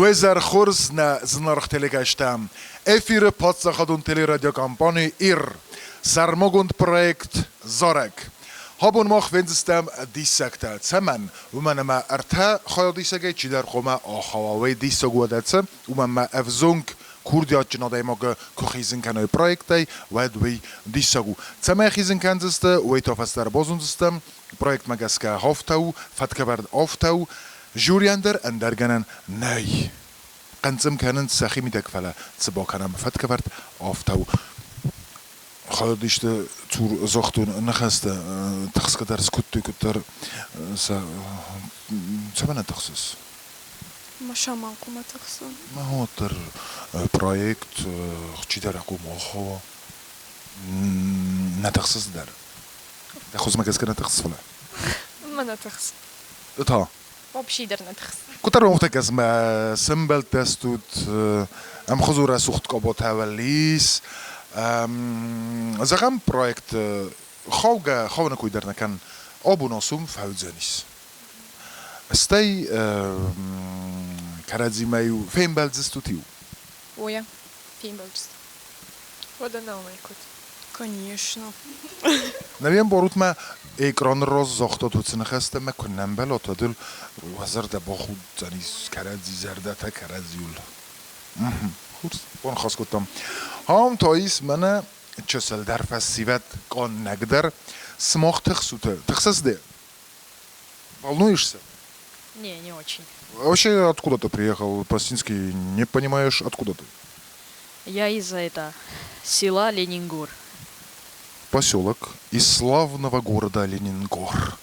Wezar khurs na znarch telegashtam. Efir Potsdam teleradiokampanie Sarmogund projekt Zorek. Habun mach wenzestem dissekta zemen. Ma arta khayadisege chidar khoma akhawe dissogudatse. Ma avzunk Kurdiatjna daimaga kuchizin kanoi projektei wadwi dissagu. Zeme khizin kanzeste waitofastar bozundstem projekt magaska hoftau fatkabard oftau Juriander en dergenen nee. Kanzem kennen sachi midekfala tsbakanam fatkabard oftau. Khadishte tur zochtun nachaste taxskadar skuttukutar sa tsabana taxsus. Mashaman kuma taxsun. ما هو تر project چیدار اقوم آخو نتخصص دار دخوز مگس که نتخصص فلا ما نتخص. تا بابشي در نتخص. كتر وقتك اسمه سمبل تستوت ام خزور سوخت كابوت هوليس زغم project خونا كويدرنا كان ابو ناسوم فوزانيس استي كرازي مايو فين بلزستوتيو Oja, Finbölst. Вода на умайкут. Конечно. نبيان بروت ما اكران راز زاختا توتسن خسته ما کنن بلا تا دل وزر ده باخود زنیس کرزی زرده تا کرزیول خورس اون خاص کتم هم تاییس منه چسل در فسیوت کان نگدر سماخ تخصوته تخصص ده волнуешься? Не очень. Вообще откуда ты приехал? По-сински не понимаешь, откуда ты? Я из села Ленингор. Поселок из славного города Ленингор.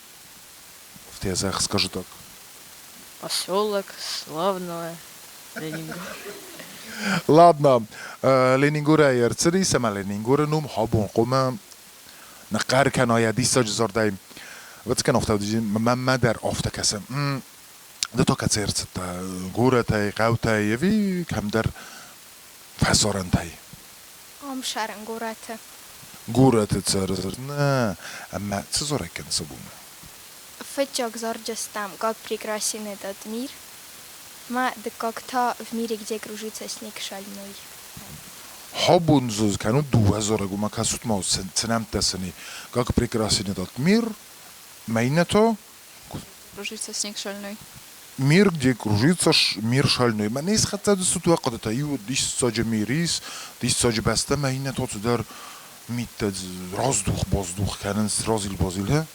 В тезах скажу так. Поселок славного Ленингор. Ладно, Ленингора يرتري سما Ленингора نوم حبون قوما نقار كنايا دي ساج زردايم وتكن افتاد ما در افتا کسم ده تا کترت گوره تای قو تای وی کم در فسارن تای Am Scharen Gorate. گوره تر نه اما چه زوره کن سبوم Фетчак зарджастам, как прекрасен этот мир. Да как-то в мире, где кружится снег шальной. حبون زوز کنو 2000 گوما کسوت ما سنم تسنی как прекрасен этот мир майне то Кружится снег шальной. мир, где кружится мир шальной. من نیست خطه دستو تو وقت تایو دیش ساج میریس دیش ساج بسته ما اینه تا تو در میتد رازدوخ بازدوخ کنن رازیل بازیل ها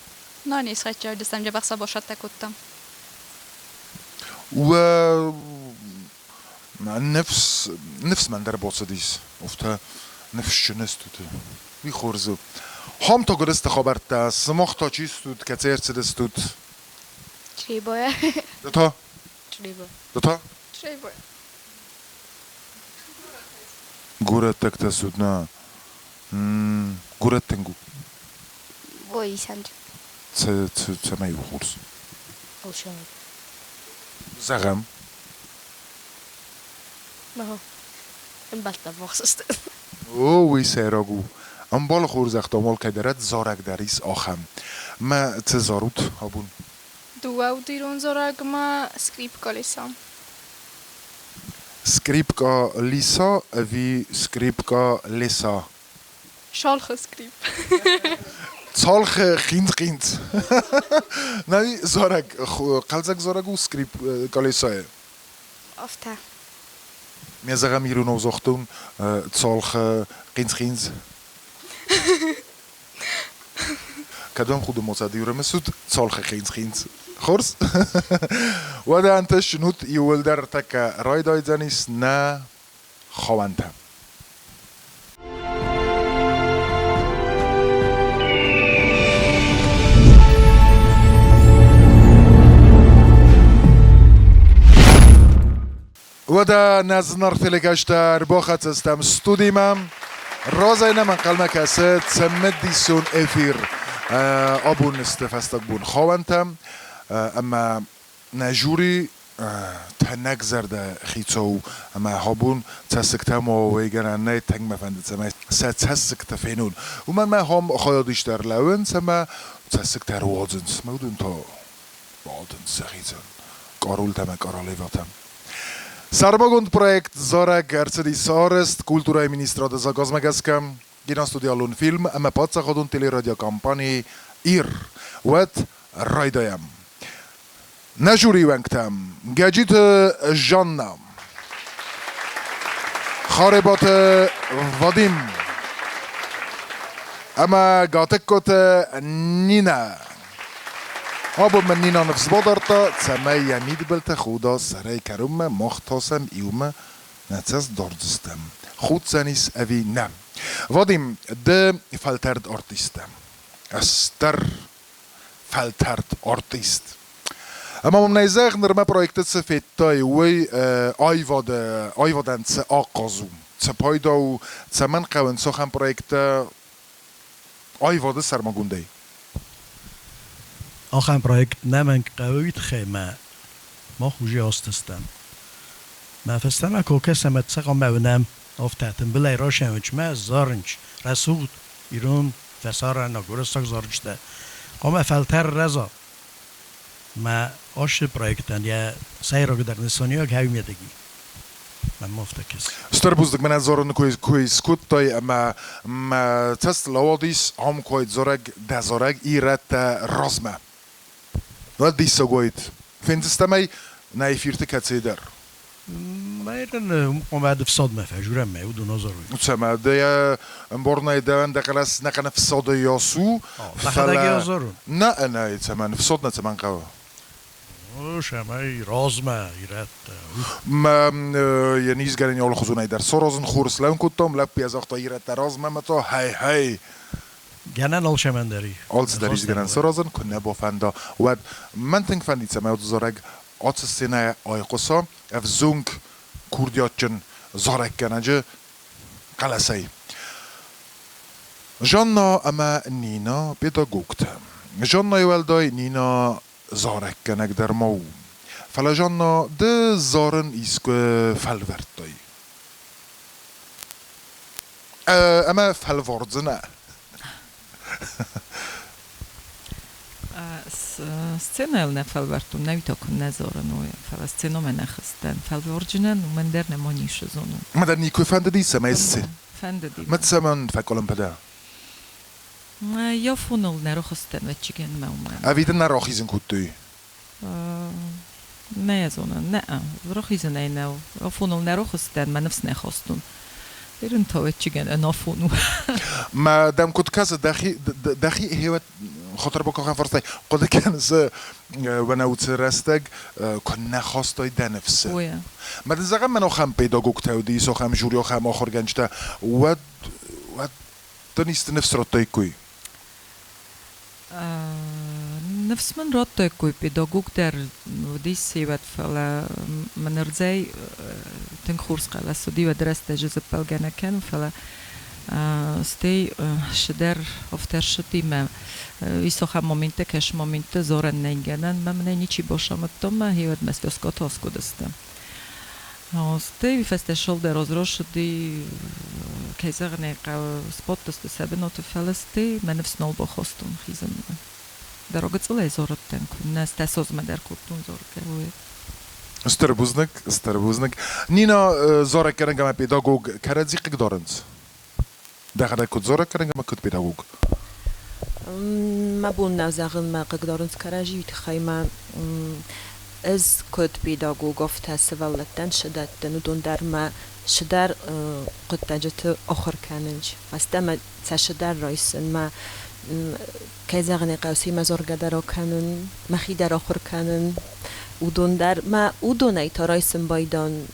No niin, sait jöydestään ja vasta bosatte kutta. و نفس من در باصه دیس افتا نفس شنستو تو بی خورزو هم تا گرست خبرت تا سماخ تا چیستود کتیر چدستود Чрибоя. دتا Чриба. دتا Чриба. گورت تکتا سود نه گورت تنگو Ой, Сандр. چه میو خورز Алчан. زغم Маха. Балта вахсаст. او وی سیراگو ام بال خورز اختامال که درد زارک دریس آخم ما چه زاروت هابون Du audīron zoragma skripka lisam. سکریپکا لیسا وی سکریپکا لیسا Šalcha skrip. صالخ خیند نوی زارک قلزک زارگو سکریپ کالیسا Ofta. می زغم ایرون او زختون صالخ خیند کدام خود مصدیوره مسود صالخ خیند خورس و ده انتش نوت یول در تک رای دایزانیس نه خوانتم و ده نزنار تلگشتر با خط استم ستودیمم رازای من قلمه کسه تسمد دیسون افیر آبون استفستک بون خوانتم اما نجوری تنگ زرده خیتو اما هابون تسکتم و ویگرن نه تنگ مفنده تسمه تسکت فینون و من هم خیادیش در لون تسمه تسکتر وادنس مودون تا وادنس خیتن قارول تمه قرالی واتم Sarmogund projekt Zorek Ercedis Orest, kultura i ministra de zagazmegeskem, gina studialun film, emme patsachodun teleradio kampani ir, wet rajdajem. Nežuri venktem, Gedzit Żanna, Charebat Vadim, emme gatekot Nina. Abban men Nina nevzbodarta, cemeje midbelte chuda szerej kerumme, mochtosem iume, neces dordzestem. Chudzenis evi nem. Vadim, de felterd artistem. Ester felterd artist. Ama mam najzechner me projektet se fettaj uj ajvaden ce akazu. Ce pajdau, ce men kewen sochan projekte ajvade Sarmagundei. آخرین پروژه نمک قویت خیمه ما خوشی هستم. ما فستم کوکه سمت سقام بودم افتادم بلای راشم وچ ما زارنج رسول ایران فسار نگورستک زارنجته. قام فلتر رضا ما آش پروژه یا سیرگ در نسونیا که همی دگی. من مفتکس. Starbuzdik men zoran kui skuttai ma test lawadis am kui zorag da zorag irat razma. Wat dis so goed. Findest du mij na vierte katseder? مایرن اومد فساد مفجوره میود و نظروی. Utsama de borna de daklas nakana fsad yasu. لخداگی نظرون. نه utsama fsad na tsaman qawa. شمای رازمه ایرت. ما یعنی زگرنی اول خزونای در سرازن خورس لون کتم لب پیاز اختا ایرت رازمه متا هی گنن آل شمندری. Als daar is gaan sorozen kunnen bofanda. Wat men denk van iets maar zorg als sena ayqosa af zunk kurdiatchen zorg kanaje qalasay. Janna ama Nina pedagogte. Janna yvalday Nina zorg kanak der mau. Fala Janna de zoren iske falvertay. Ama falvordzena. Scena ne falvertum, ne vitok ne zoranuje. Fala sceno me nechsten. Falvorginen u men der ne moniše zonu. Ma der Nico fande disse meisse. Fende di. Met samen fakolem pada. Ja funul ne rochsten vetchigen me umen. Aviden na rochisen kutu. Ne zona, ne. Rochisen ne ne. Funul ne rochsten, me nefs ne khostun. Irin to vetchigen en afunu. ما دام كنت كذا دخي هو خاطر بكو خان فرصي قد كان ز وانا وترستق كنا خاصتي دنفس Oja. ما دزغم منو خام بيداغوك تاودي سو خام جوريو خام اخر گنجتا ود تنيست نفس رتايكوي نفس من راتو کوی pedagog der ودیسی ود فلا من رزای ten kurs قلا سودی و درست جزء پلگانه کن فلا stai شدر افتر شدی ما ایسوخم مومنت کش مومنت زورن نگنن من نیچی باشم تو ما هیود مستوس کاتاس کدستم stai فست شولدر rozrošdi kaiser ne kao spottost sebenot felasti man nefs nol bohostum hizem Дорога целая зоротен, не сте созмедер кутун зорке. Starbuznik. Nina zorek kerenga ma pedagog karadzik dorens. Daar kut zorek kerenga ma kut pedagog. ما بون نازغن ما قدرن کراجی تخیما از کد پیداگوگ افت سوالتن شدت ندون در ما شدر قد تجت آخر کننج استم تشدر رئیسن ما کیزغن قوسی مزرگ درا کنن مخی در آخر کنن ودون در ما ودونای تا رئیسن بایدان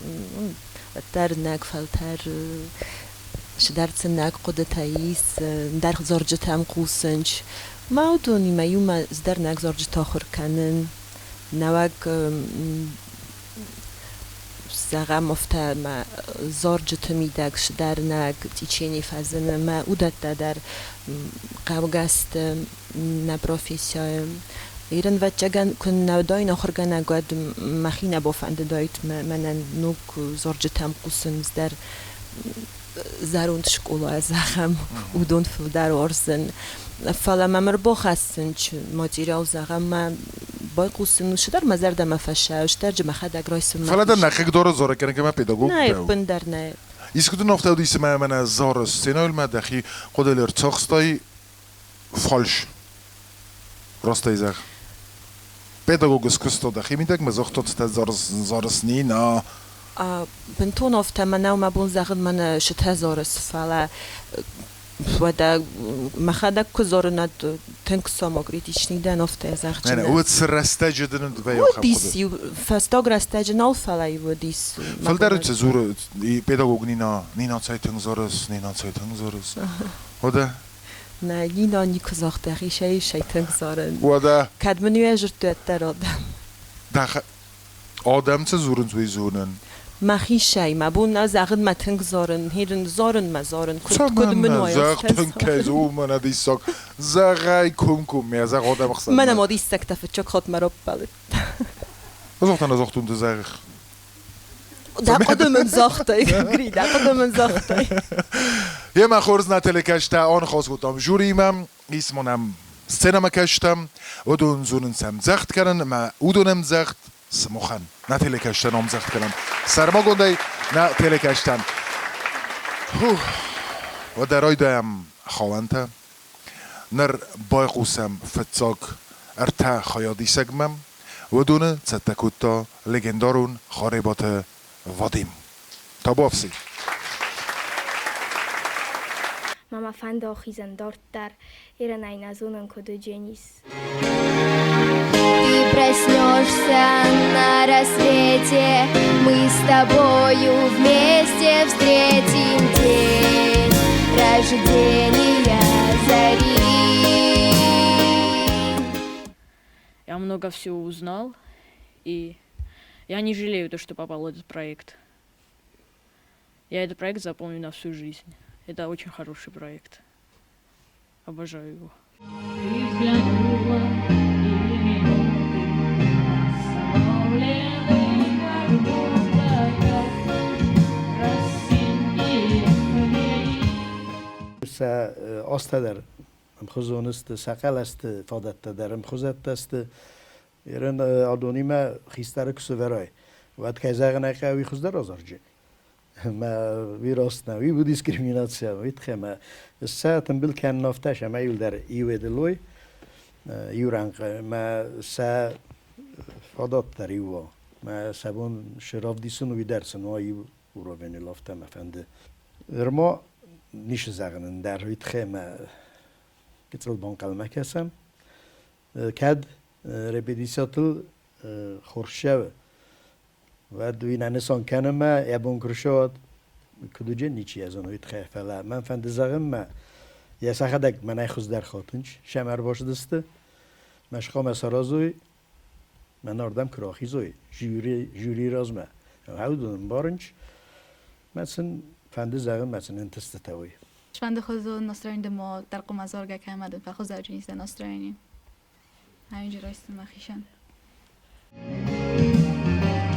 در نگفلتر شدرت نگ قدتاییس در زرجت هم قوسنج ما ودونی میوم زدر نگ زرجت آخر کنن نوگ زغم افته ما زرجت میدک شدر نگ تیچینی فزن ما ودت در قوگست نپروفیسیای ایران و چگن کن نودای نخورگن اگاد مخی نبافند دایت من نوک زرجت هم قوسن زدر زاروند شکولا زخم ودون فل در ارزن فلا ممر بخستن چون ماتریال زخم ما بايقوسن شدار مزار دم فشا شدار جمع خد اگرایسن فلدا نخک داره زاره کنه که من پیداگوگ نه بیاو بندر نه İskudun hafta diyse ben zar senol madahi qodeler çoxstay falsch rostay zag pedagogus kusto da chimitek mazochtot ta zaras ni na بنتون of تمناو ما بون زاغد من شت زارس فلا ودا ما خدك كزورنا تنك ساموغريتيش نيدن ofte زاغد ne o srastajeden dve yo وديس فاستوغراستاجنال فلا وديس Falder ut zur pedagog nina Zeitung zaras nina Zeitung zaras oder نه گینا نیک زاختری شیطان زارن oder کدمنیه جرت تراد da Adam zu zuren zu zonen مخی شی مبون از عقد متنگ زارن هیرن زارن مزارن Kod men zagt kezo man die sag zagai kumkum mehr sag Adam machst من ما دیست تفت چک خود مرا بله was auch dann sagt und sag ده قدم زاخته گرید قدم زاخته یه من خورز نتلکشته آن خواست گفتم جوریمم اسمونم سینما کشتم و دون زونن سم زخت کردن ما اودونم زخت سموخن نتلکشته نام زخت کردن سرما گنده نتلکشتن و درای دایم خواهنده نر بایقوسم فتساق ارتا خیادی سگمم و دونه تتکوتا لگندارون خاربات وادیم تا بافسی Mama fand auch diesen dort da ihren einer Sohn Kodojeni's. Ты проснешься на рассвете, мы с тобою вместе встретим день рождения зари. Я много всего узнал, и я не жалею то, что попал в этот проект. Я этот проект запомню на всю жизнь. Это очень хороший проект. Обожаю его. Остадер مخزونست سقل است فادت درم خزت است ایران آدونیما خیستر کسوورای وقت که زاغن قوی خزدر آزارجه ما ویراست نوی بود دیسکریمیناسیون ویت خما ساعتم بل کن نفتش ما یول در ایو دلوی یورانق ما سا فادات در ایوا ما سبون شراف دیسون وی درسن و ایو ورا بین لافته مفنده ارما نیش زاغنن در ویت خما کترل بانقل مکسم کد رپیدیساتل خورشاوه و دوی نانسان کنم ما یبون کرشاد کدوجه نیچی از آنویت خیلی فعلا من فند زغم ما یه سخدک من ایخوز در خاطنش شمر باش دسته مشخام سرازوی من آردم کراخی زوی جوری راز ما هاو دونم بارنج مثلا فند زغم مثلا انتسته تاوی شفند خود ناستراین ما در قم ازارگه که آمدن و خود زرجی نیست ناستراینیم همینجا رایست مخیشن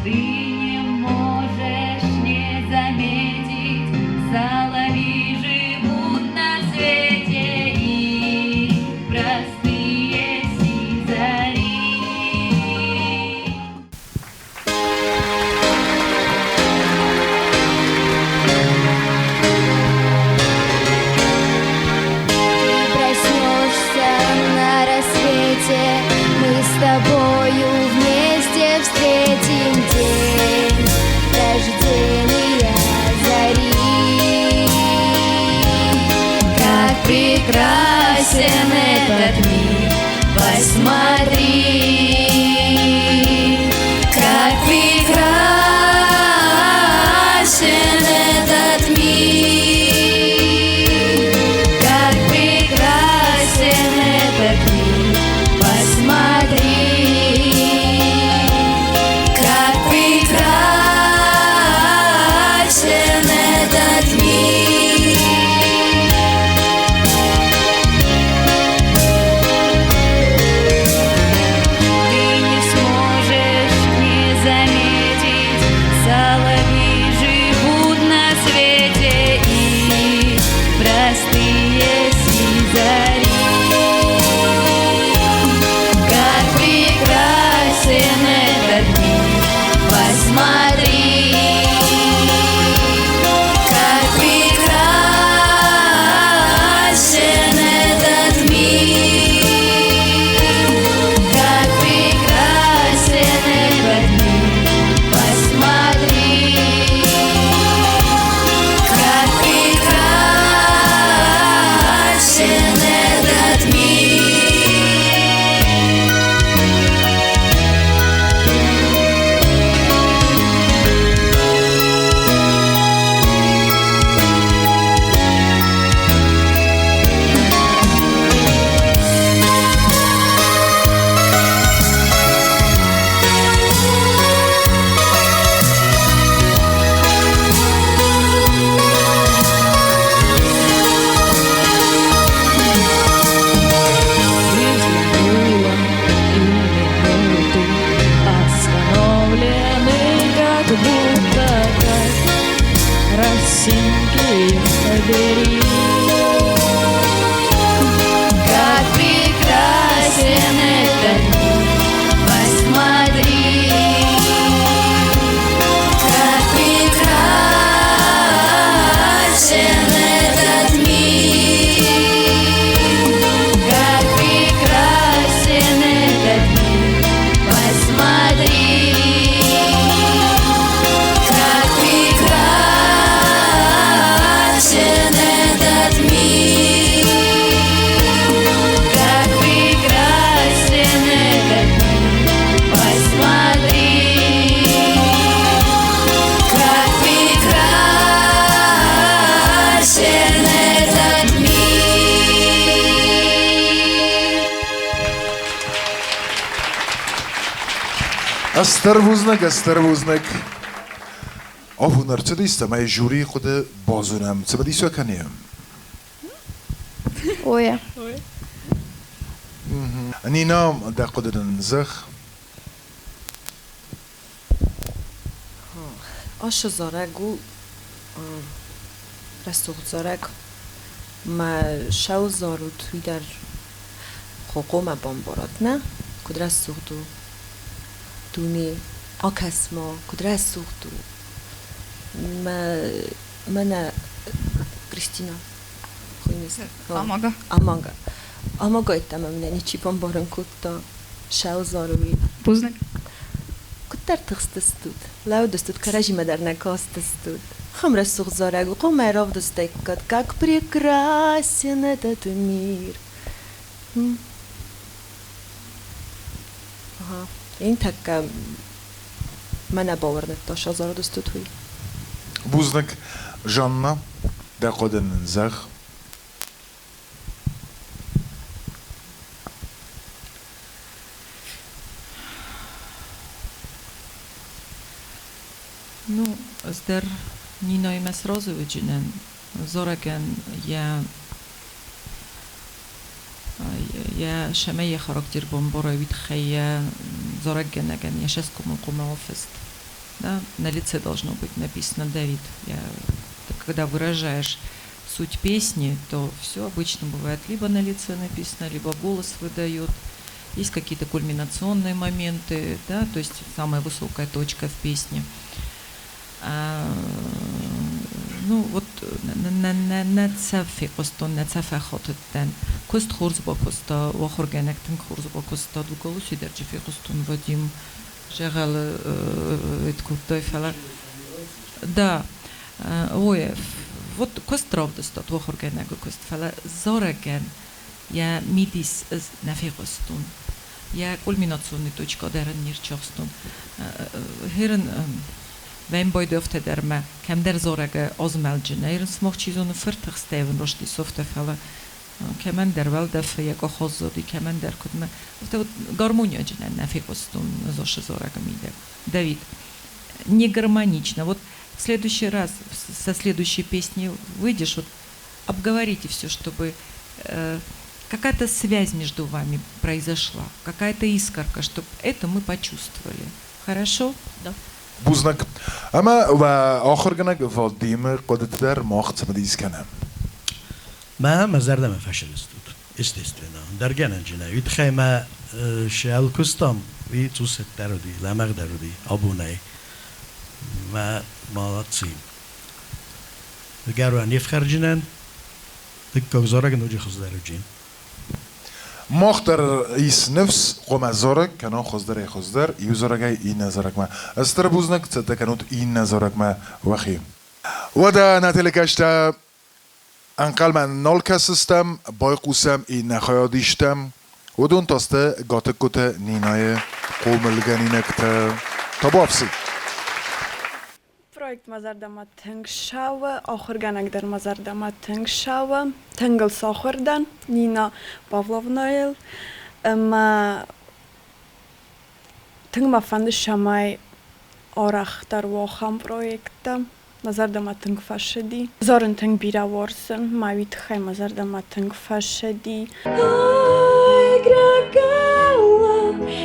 Ты не можешь не заметить, соловьи живут на свете и простые сизари. Ты проснешься на рассвете, мы с тобою вместе встретим день рождения зари. Как прекрасен этот мир, посмотри, как прекрасен этот мир, как прекрасен этот мир, посмотри, как прекрасен этот мир. забери. Как прекрасен этот мир, посмотри. Как прекрасен этот мир, как прекрасен этот мир, посмотри. Как прекрасен этот мир, как прекрасен этот мир, посмотри. Как прекрасен этот мир. Астарвузнак. Овунар цедиста май жюри худе бозунам. Цедисо канием. Оя. Нинам да куден зах. Aşı zaregu رسوخ زارگ ما شو زارو توی در خوکو ما بامبارات نه کد رسوخ دو دونی آکس ما کد رسوخ دو ما نه کریستینا خوی نیست آماگا ایتم من نیچی بامبارن کد تا شو زاروی Buznek. کد در تخست استود لو دستود کرجی ما در نکاست استود خم رسوخ زارگ و قوم راف دستک کد как прекрасен этот мир. Ага. این تک من باور نداشت زارو دستود توی. Бузнак Жанна да куден зах. Ну, здер Нино и Месрозовичинен, Зораген я шамея характер бомбора витхая Зорагенеген, я сейчас кому офист. Да, на лице должно быть написано Давид. Когда выражаешь суть песни, то все обычно бывает либо на лице написано, либо голос выдает. Есть какие-то кульминационные моменты, да, то есть самая высокая точка в песне. Ну вот на цафе костон на цафе хотен кост хурз бокоста вахоргенектен хурз бокоста дуголу сидерчи фи костон Вадим жегал эткутойфала да ой вот кост правдостат вахоргенего кост фала Зореген я мидис на фи костон я кульминационная точка дерен нирчохстон херен Вен бойдофте дерме кем дер зорге озмелджене ирн смог чизон 40 стевен рошти софтефала кемен дер велдеф яко хозоди кемен дер кудме вот гармония джене нафикостун зоше зорге миде Давид не гармонично вот в следующий раз со следующей песни выйдешь вот обговорите все чтобы какая-то связь между вами произошла какая-то искорка чтобы это мы почувствовали хорошо да Бузнак. Ама و آخر گنگ وادیم قدرت در ماخت سمدیز کنم. ما مزرده ما فشل استود. استثنا. در گنن جنایی. وید خیمه شال کستم. وید توست درودی. لامق درودی. آبونای. ما مالاتیم. دگران یفخر جنن. دکگزاره گنوجی خود درودین. مختر ایس نفس قم زارك كانوا خزدر خزدر يوزرك این نظرك ما استر بوزنك تكنوت این نظرك ما وخي ودا نتلكشتا انقل من نال سیستم بايقوسم این نخیادیشتم ودون تاسته گاتکوت نینای قوملگنینک تابافسی Projekt Mazardama Tengshava, Ahorganak der Mazardama Tengshava, Tengel Sahordan, Nina Pavlovnael, Tengma fand Shamai Orach dar Woham Projekte, Mazardama Tengfashedi, Zoren Teng Bira Worsen, Mavit Hai Mazardama Tengfashedi. Ой, кракала,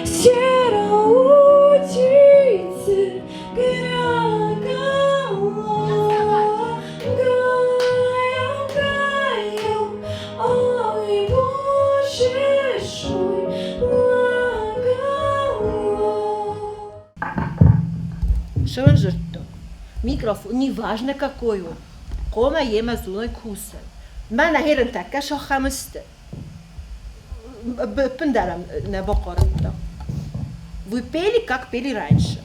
сероучицы, кракала, гая Что он жертву? Микрофон, неважно какой он. Кома ема зуной кусен. Мана херен такка шахамысты. Пендарам на бокорта. Вы пели, как пели раньше.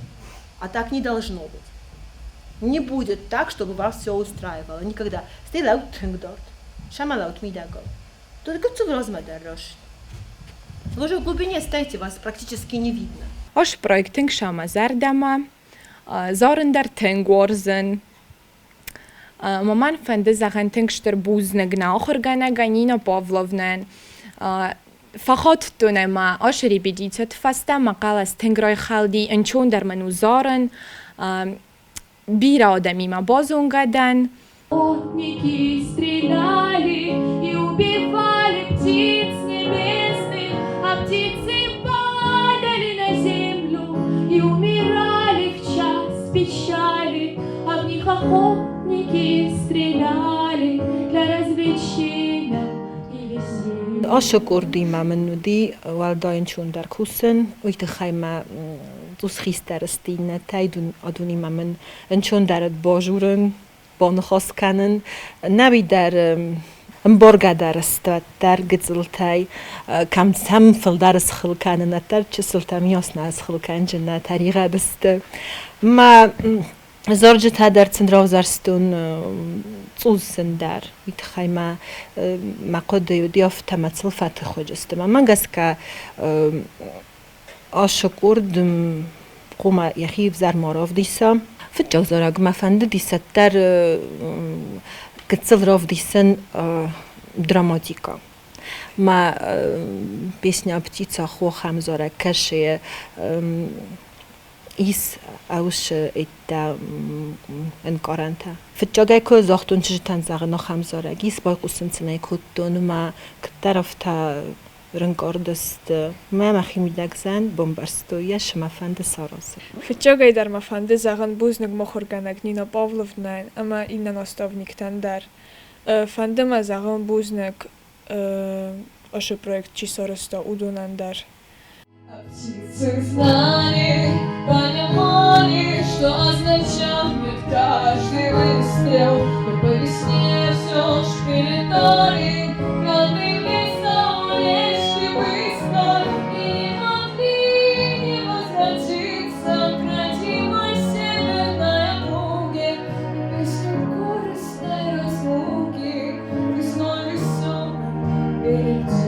А так не должно быть. Не будет так, чтобы вас все устраивало. Никогда. Стей лаут тынгдорт. Шама лаут мидаго. Тут гуцу размадар рош. Вы уже в глубине стоите, вас практически не видно. Osh projekting shama zardama, zorender tengworzen. Maman fende zagen tingster buznegna, ochorgana ganina Pavlovnen. Fachot tunema, oshri bidicet fasta maqalas tengroy khaldi enchon der manu zoren. Бира одамима бозунгадан. Охотники стреляли и убивали птиц небесных, а птицы падали на землю и умирали в час печали, а в них охотники стреляли для развлечения и веселья. Ашakordی ممنودی والداین چون در کوسن ویت خیمه دوست خیسترستین تایدون آدونی ممن انچون درد باجورن بانخواست کنن نبی در امبارگا درست در گزلتای کم سمفل درس خل کنن نتر چه سلطمیاس ناس خل کن جنه طریقه بست ما زارجت ها در تندراو زرستون توزن در ویت خیمه مقاده یودیاف تمثل فتح خوجستم من گست که آشکردم قوم یخیف زر ماراف دیسا فتجاو زارگ مفنده دیسا در کتسل راف دیسن دراماتیکا ما песня птица хохам зора каше is aus это энкаранта فتجاگه که زاختون چجتن زاغ نخم زاره گیس بای قسم تنای کتون ما کترف تا رنگاردست ما مخی میدگزن بومبرستویش مفند ساراز فتجاگه در مفند زاغن بوزنگ مخورگنگ نینا پاولوفنن اما این ناستاونیکتن در فندم زاغن بوزنگ аша проект Чисороста Удунандар. Птицы знали, понимали, что означает каждый выстрел, но по весне все ж перелетали родным лесом речки быстро и не могли не возвратиться к родимой северной округе и песню горестной разлуки весной весенной перейти.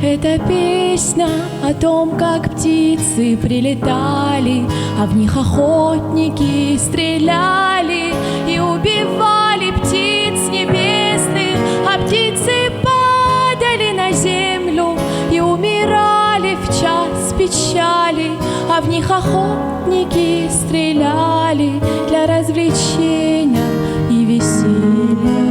Эта песня о том, как птицы прилетали, а в них охотники стреляли и убивали птиц небесных, а птицы падали на землю и умирали в час печали, а в них охотники стреляли для развлечения и веселья.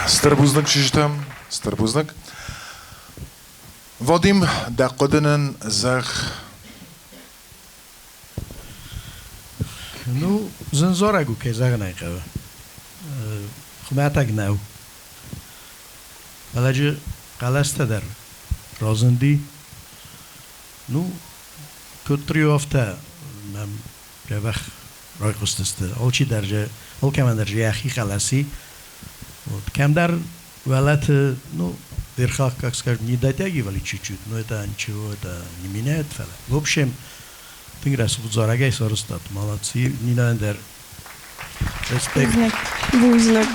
Strbuznik przyjrztam, strbuznik. Wadim daqodenen zach. Ну, зензорагу кезаг найқава. Хуматаг нау. Баладжи қаластадар. Розенди. Ну, көтрио афта нам ревах ройқустасты. Олчи даржа, ол кеман даржа яхи қаласи. Вот камдар валат, ну, верхах, как скажем, не дотягивали чуть-чуть, но это ничего, это не меняет. В общем, ты раз в Зорагай соростат, молодцы, не надо. Респект. Бузник.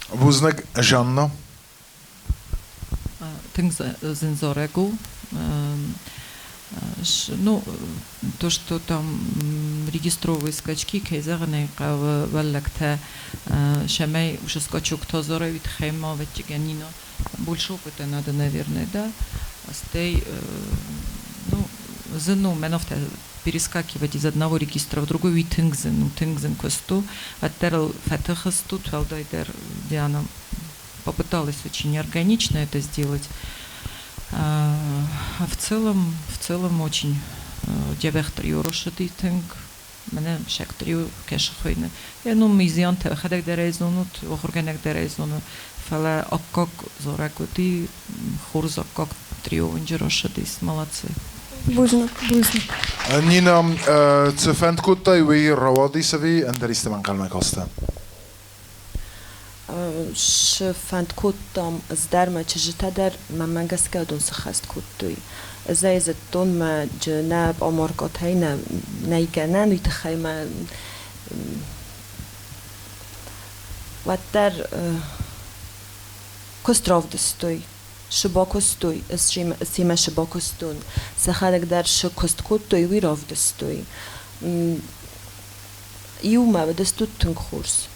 Buznik Жанна. Тынг зензорегу. Ну, то, что там регистровые скачки, кейзерные валлекте, шамей уже скачок тозора вид хема ветчиганино. Больше опыта надо, наверное, да. Стей, ну, зену, меновте перескакивать из одного регистра в другой, вид тынгзен косту, оттерл фетахасту, твелдайдер, Диана попыталась очень органично это сделать. А в целом очень диабехтрио рошадитинг, мене шектрио кешхойне. Я ну мизиан те хадак дерезонут, охорганак дерезону, фала аккак зоракути, хорзаккак трио инжерошадис, молодцы. Бузник. Nina, ze vindt goed dat we hier rawadi savi en daar is de man kalme kosten. Ш фанд куттам здарма чижитадар мамангаскадун сахаст куттуй. Зайзет тон ма джнаб аморкотайна найганан итхайма ваттар костровдстой. Шибокостой, сима шибокостун. Сахадак дар шикосткуттой вировдстой. Иума ведестут тункурс.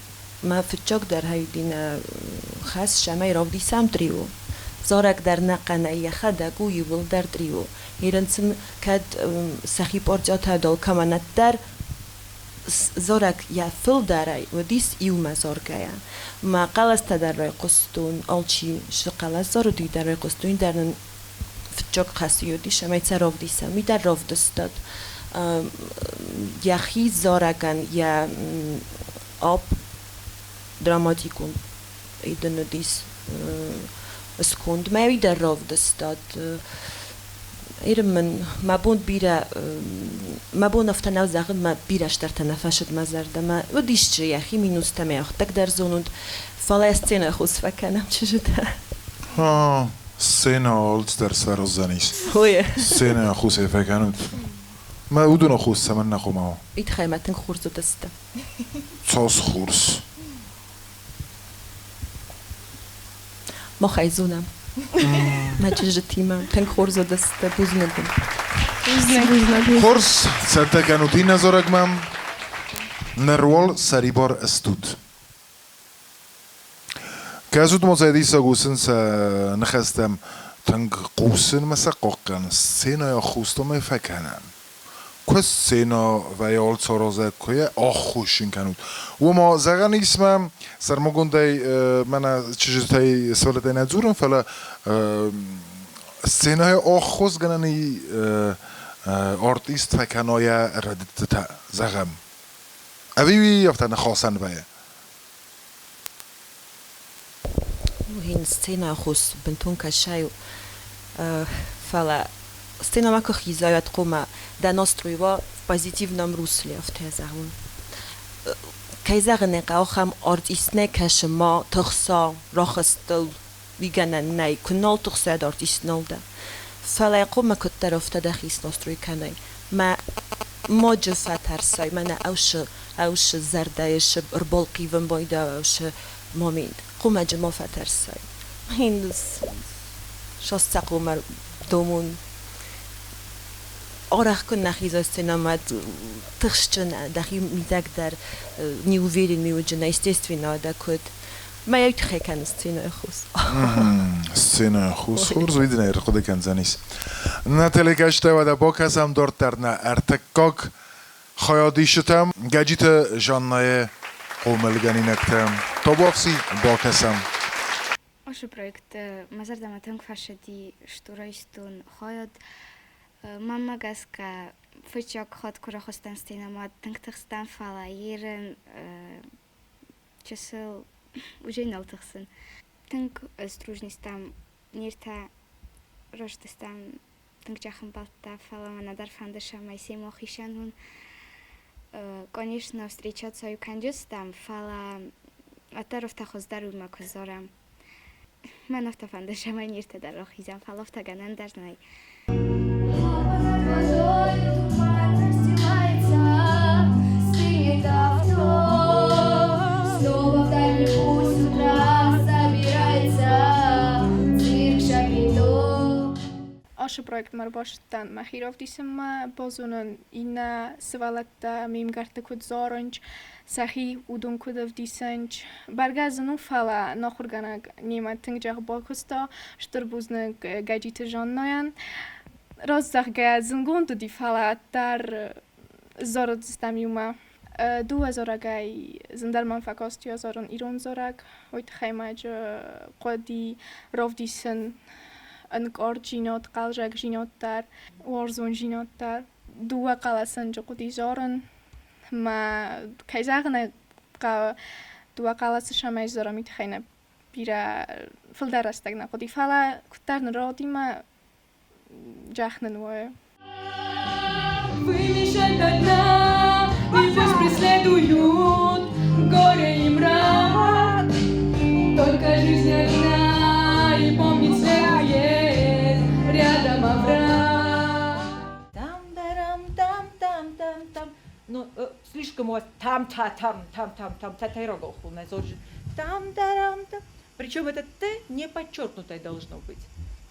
ما فتشوك در هيدينا خاص شماي رافدي سام تريو زارك در نقنا يخدا قوي ول در تريو هيرنسم كاد سخي بورجات هدول كمان در زارك يا فل داري وديس يوم زاركيا ما قلس تدر قستون ألشي شقلس زارو دي در قستون درن فتشوك خاصيو دي شماي ترافدي سام در رافدستاد يا خي زاركان يا أب dramaticum idenudis skund mai wieder rauf das stat irmen ma bund bira ma bun aftana zagen ma bira startana fashad mazar da ma وديش يا اخي minus تماخ تقدر زونود فلسطين خص فكانم چجدا ها سينا اولد در سرزنیس هوی سينا خص فكانت ما ودون خص من نخوما اتخيمتن خورزو دستا صوص خورس ما خايزونم ما جتيما تن خورزو دست بوزنكم خورس ستكانوتي نزورك مام نرول سريبار استود كازود مزايدي ساقوسن نخستم تنق قوسن مساقوقن سينا يا خوستم فكانن كوس سينا ويال صاروزه كوية آخوشين كانود وما زغن اسمم سرمگون دای من چجتای سوالت نزورم فلا سینای آخوز گنانی آرتیست فکنای ردت زغم اوی یافتن خاصن بایه وهين سينا خوس بنتون كشايو فلا Стена маках изаят кома да настроива в позитивном русле в тезагун. Кайзагне qaухам артистне кашма тохса рахстл виганан най кунал тохса артистнолда. Фала якома куттароф тадахис настрой канай. Ма моджфа тарсай мана ауш зардайш рболqi вен бойда ауш момент. Кома джма фатарсай. Хиндус шостакумар домун Орах كنا خيزة سينما تخشنا دخي متقدر неуверенный уже естественно да код ما يتخي كان سينا خص سينا خص خورز ويدنا يرقد كان زانيس ناتالي كاشتا ودا بوكاس هم دورت درنا ارتكاك خيادي شتم گجيت جانناي قوملگنینکتم توبافسی با کسم Оше проект мазардама тэнг фашади штурайстун хояд мама гаска фычок ход курахостан стенамат тэнктыхстан фала ерен часыл уже налтыхсын тэнг стружнистам нирта роштыстам тэнг жахын балта фала манадар фандыша майсей мохишанун конечно встречаться юканджустам фала атарофта хоздарума козорам من افتفنده شما نیرته در آخیزم فلافتا گنن در نای Оше проект марбаштан махиров дисем бозунун ина свалатта мимгарта куд зорунч сахи удун кудав дисенч баргазну фала нахурганаг нима тингжах бакуста штурбузнак гаджита жанноян раззахга зунгунду ди фала тар зород стамиума 2000 гай зиндарман факостия зорун ирон зорак ойт хаймач قدی رف دیسن انکار جینات قلجک جینات تر وارزون جینات تر دو قلاسن جو قدی زارن ما کیزاغنه دو قلاس شمای زارا میتخینه بیره فل درستگنه قدی فلا کترن رادی ما جخنن وای Вымешать до дна, и пусть преследуют горе и мрак. Только жизнь одна, и помнить следует рядом овраг. Там. Ну, слишком у вас там, татайрогоху, там. Причем это Т не подчеркнутое должно быть,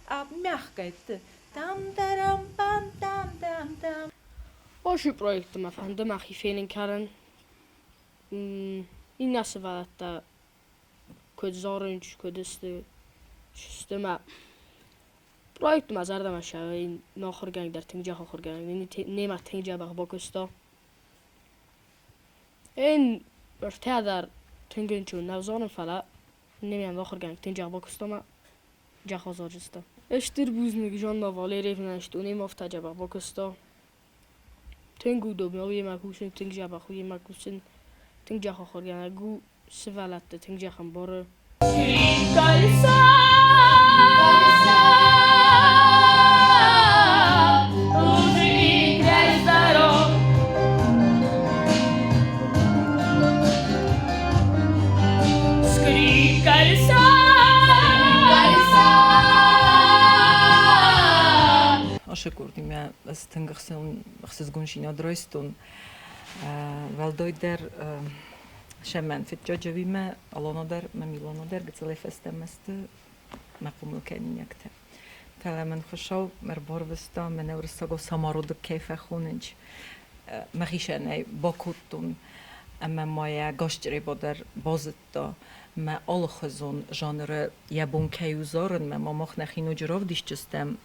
а мягкое Т. Там. Oshi projekt ma fan de mach feeling karen. Innasse var detta kod zorange kod sistema. Projekt ma zarda ma shain nakhorgang dar tingjah khorgang nema tingjah ba bokusta. En bertadar tingen chu navzonen fala nemiam nakhorgang tingjah bokusta ma jahozorjista. Eshtir buznig janna valerevnast unim oftaja ba bokusta. Tengu do me ma kusin tingja ba khuye ma kusin tingja khorgan gu svalat tingja khambor Колеса, лужи и грязь дорог. Скрип колеса. Ашекурдиме стенгахсен хсезгуншино дройстун валдойдер шемен фитджаджавиме алонодер мамилонодер гцелефестемест мақумулкенинякте фелемен хошов мерборвеста меневрсаго самарод кефехунинч махишеней бокуттун اما مایه گاشتری بودر بازتا ما آلخزون ژانر یابون کیوزارن ما مخ نخینو جراف دیشتستم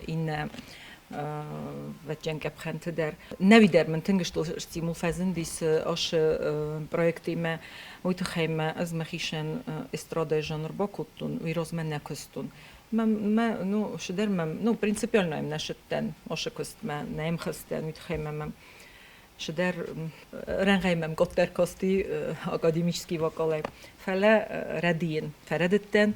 این و جنگ بخنت در نویدر من تنگشتو استیمول فزن دیس آش پروژکتی ما ویتو خیم از مخیشن استراده ژانر باکوتون ویروز من نکستون ما نو شدر نو پرینسیپیال نیم نشدن آش کست ما نیم خستن ویتو خیم ما شدر رنگیم گفت در کاستی اکادمیشکی وکاله فعلا ردین فردتن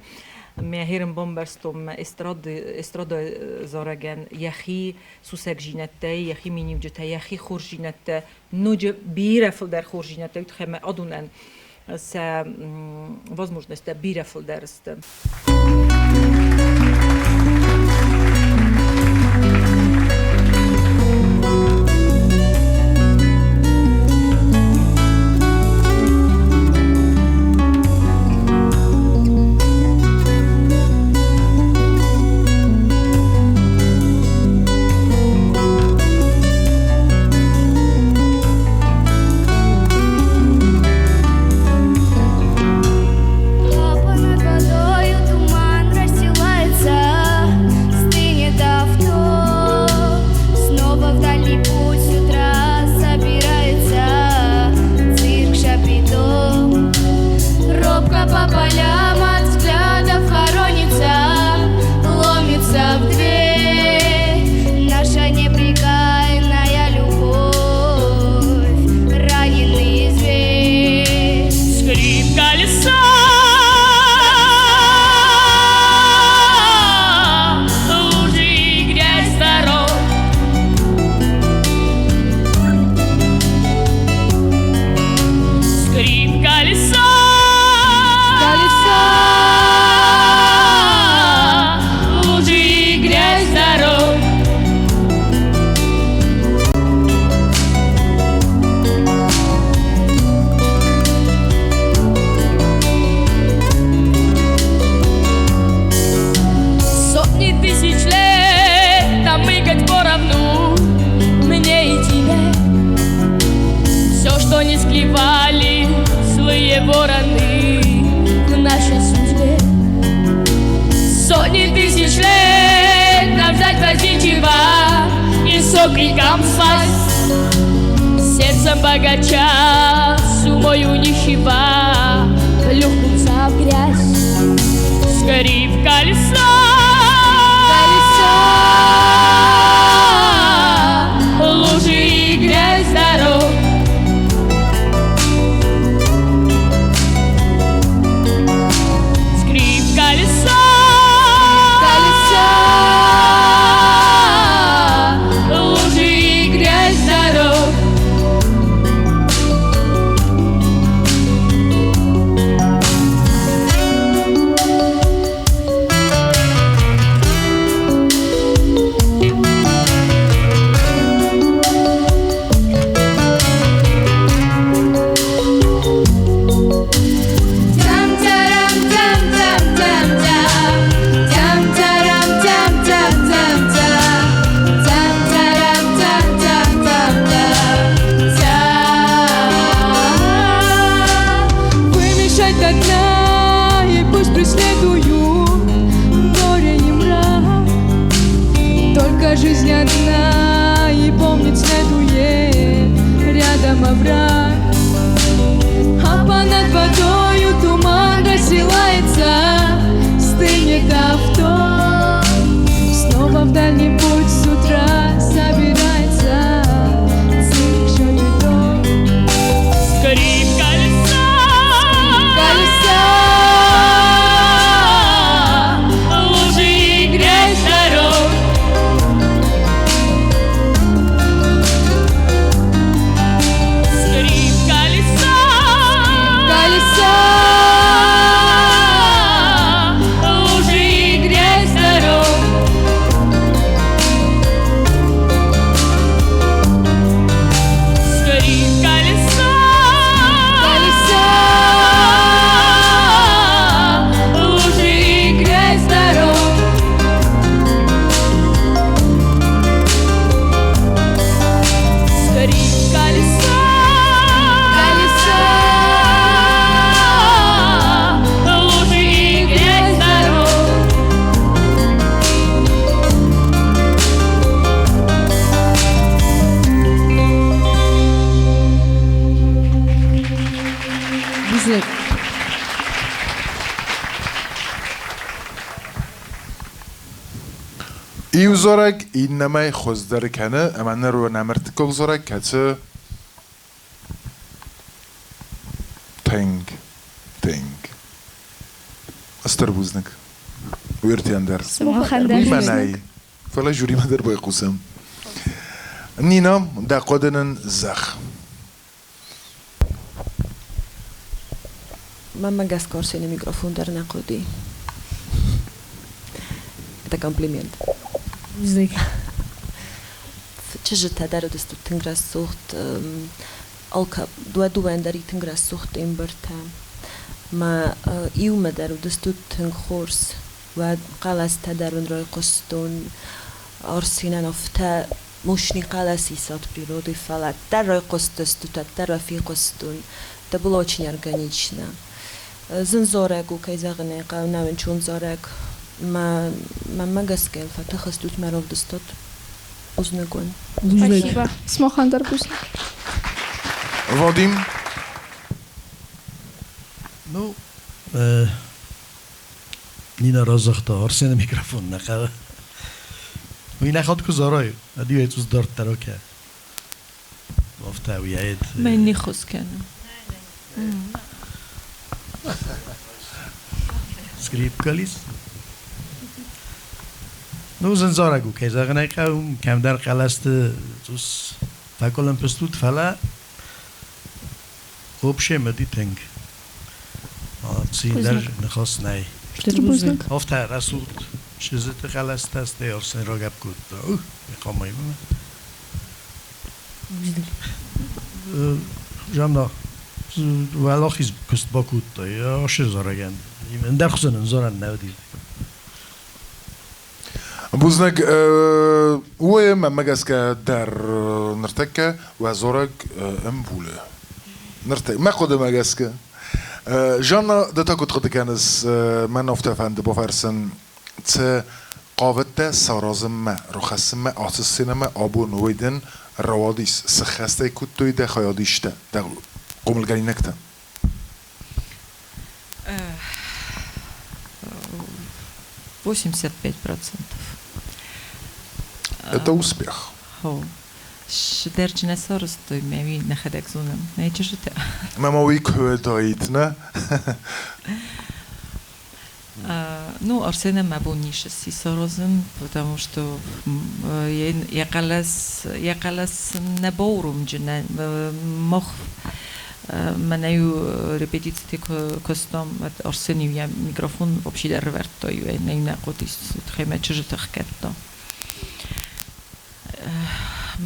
میهرم بامبرستم استراده زارگن یخی سوسک جینته یخی مینیم جته یخی خورجینته نوج بیرفل در خورجینته ویتخم ادونن س возможность بیرفل درست Лапа над водою туман. что не склевали злые вороны в нашей судьбе. Сотни тысяч лет нам ждать возничего и с окриком спасть. Сердцем богача, с умою нищего плюхнуться в грязь. Сгори в колесо, лужи и грязь дорог. Скрип колеса, лужи и грязь дорог. Жизнь одна, и помнить следует рядом овраг. А понад водою туман расстилается, стынет авто. Снова в дальний путь с утра собирается цирк, еще не то. Скрип колеса, лужи и грязь дорог. ای وزارک این نمای خوزدر کنه اما رو نمرت که وزارک کچه تنگ استر بوزنک ویرتی اندر منای فلا جوری مدر بای قسم نینا دا قدنن زخ Mamma gascorsene mikrofon در نقودی это комплимент. Чеже тадаро десту тенграс сухт алка дуадуэн дари тенграс сухт имберта ма иума дару десту тенгхорс ва қалас тадарун рой қостун арсинан офта мушни қалас исат природы фала дар рой қостесту дар рафи қостун это было очень органично. Зензорек у кайзагне қавнавен чун зорек ما قسكل فتخستوت مرов دستات узнагон. Спасибо. Смохан дарбуз. Вадим. Ну, Нина разахта арсен микрофон нخواه. وی نخواد که زارای ادی ویت وز دارت تراکه. وافته ویاید. من نیخوز کنم. سکریپ کالیس. نوزن زارگو که زاغنای قوم کم در قلست توس فکلم پستود فلا خوب شه مدی تنگ. سیندر نخواست نای. افته رسول شزت قلست است دیارسن را گپ کود. میخوام میبینم. جامنا ولی خیز کست با کود یا آشه زارگن. من در خصوصا نزارن نودید. بوزنك ويا ما مجاسك دار نرتكة وزورك أمبولة نرتي ما خود مجاسك جانا ده تاكل خد كانس من افتفند بفرسن ت قاوته سرازم ما رخصم ما آسسینه ما آبو نویدن روادیس سخسته کتوی ده خیادیشته ده قوملگری نکته 85%. Это успех. Шдерчне соростой меви на хедекзуном. Не чужите. Мамови кодоит, не? Ну, Арсена мабуниша си сорозен, потому что я калас не боурум джне мох منو رپتیتی کستم ارسنی و میکروفون وبشی در ورد توی و نه نقطیست خیمه چه جت خکرد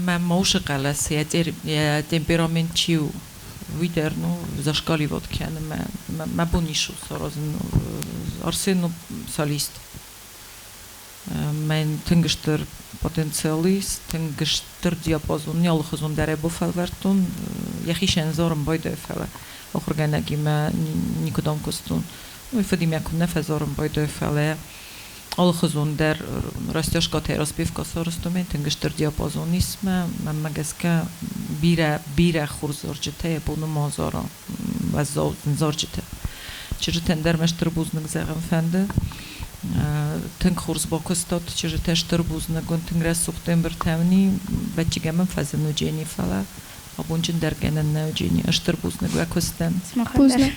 من موش قلص یا تمپرامنتیو ویدرنو زشکالی وود کنم من بونیشو سرازن ارسنو سالیست من تنگشتر پتانسیالیست تنگشتر دیاپازون نیال خزون داره بفعل ورتون یخیشن زارم باید فعل آخر گنگی ما نیکدام کستون میفدیم یکم نفذارم باید فعل آل خزون در راستیش کاته راستیف کاسارستم من تنگشتر دیاپازونیست من مگسکه بیره خورزارجته بونو مازارم و زارجته چرا تندر مشتر بوزنگ زغم فنده تنگ خورز با کستاد چرا تشتر بوزنگ و تنگ رس سپتامبر تونی بچه گمن فزنو جینی فعلا آبونجن در گنن نوجینی اشتر بوزنگ و کستن بوزنگ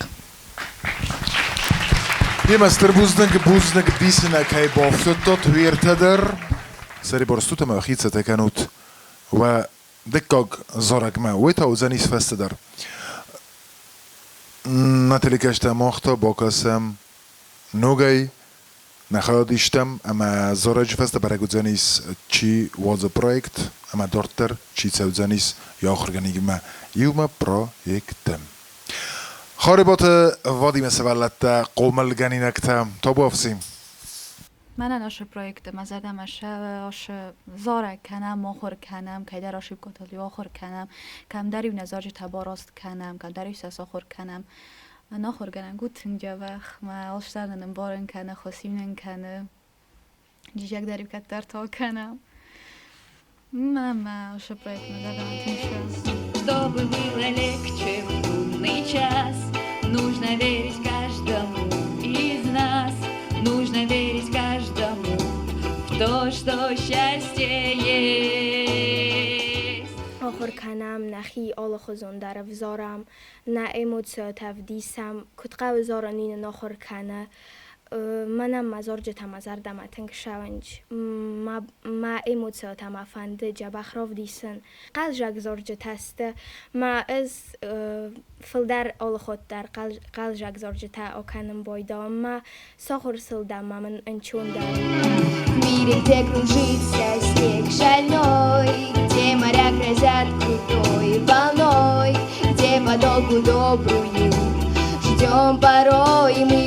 یه مستر بوزنگ دیسنه که بافتاد ویرته در سری برستوت ما خیت تکنوت و دکاگ زارگ ما ویتا و زنیس فست در نتلیکشت ماختا با کسم نوگی نخوادیشتم اما زارج فست برای گذانیس چی واز پروژه اما دارتر چی سوزانیس یا آخرگانی ما یوم پروژه خاربات وادی مسئولت قوملگانی نکتم تا بافسیم من ناش پروژه مزدم آش زاره کنم ماخور کنم که در آشیب کتالی آخر کنم کم دری و نزاج تباراست کنم کم دری ساس آخر کنم ناخور کنم گوت اینجا وقت ما آشتر نم بارن کنه خسیم نم کنه جیجک دری بکتر تا کنم من آش پروژه مزدم تیشه Чтобы было легче в трудный час, нужно верить каждому из нас, нужно верить каждому в то, что счастье есть. آخر کنم نخی آل خزون در وزارم نه ایموت تفدیسم کتقه وزارانین ناخر کنه منم مزار جتا مزار دمتنگ شونج ما ایموت تم افنده جبخراف دیسن قل جگ زار جتاست ما از فلدر آل خود در قل جگ زار جتا آکنم بایدام ما ساخر سلدم من انچون در В мире, где кружится снег шальной, где моря грозят крутой волной, где подолгу добрую ждем порой мы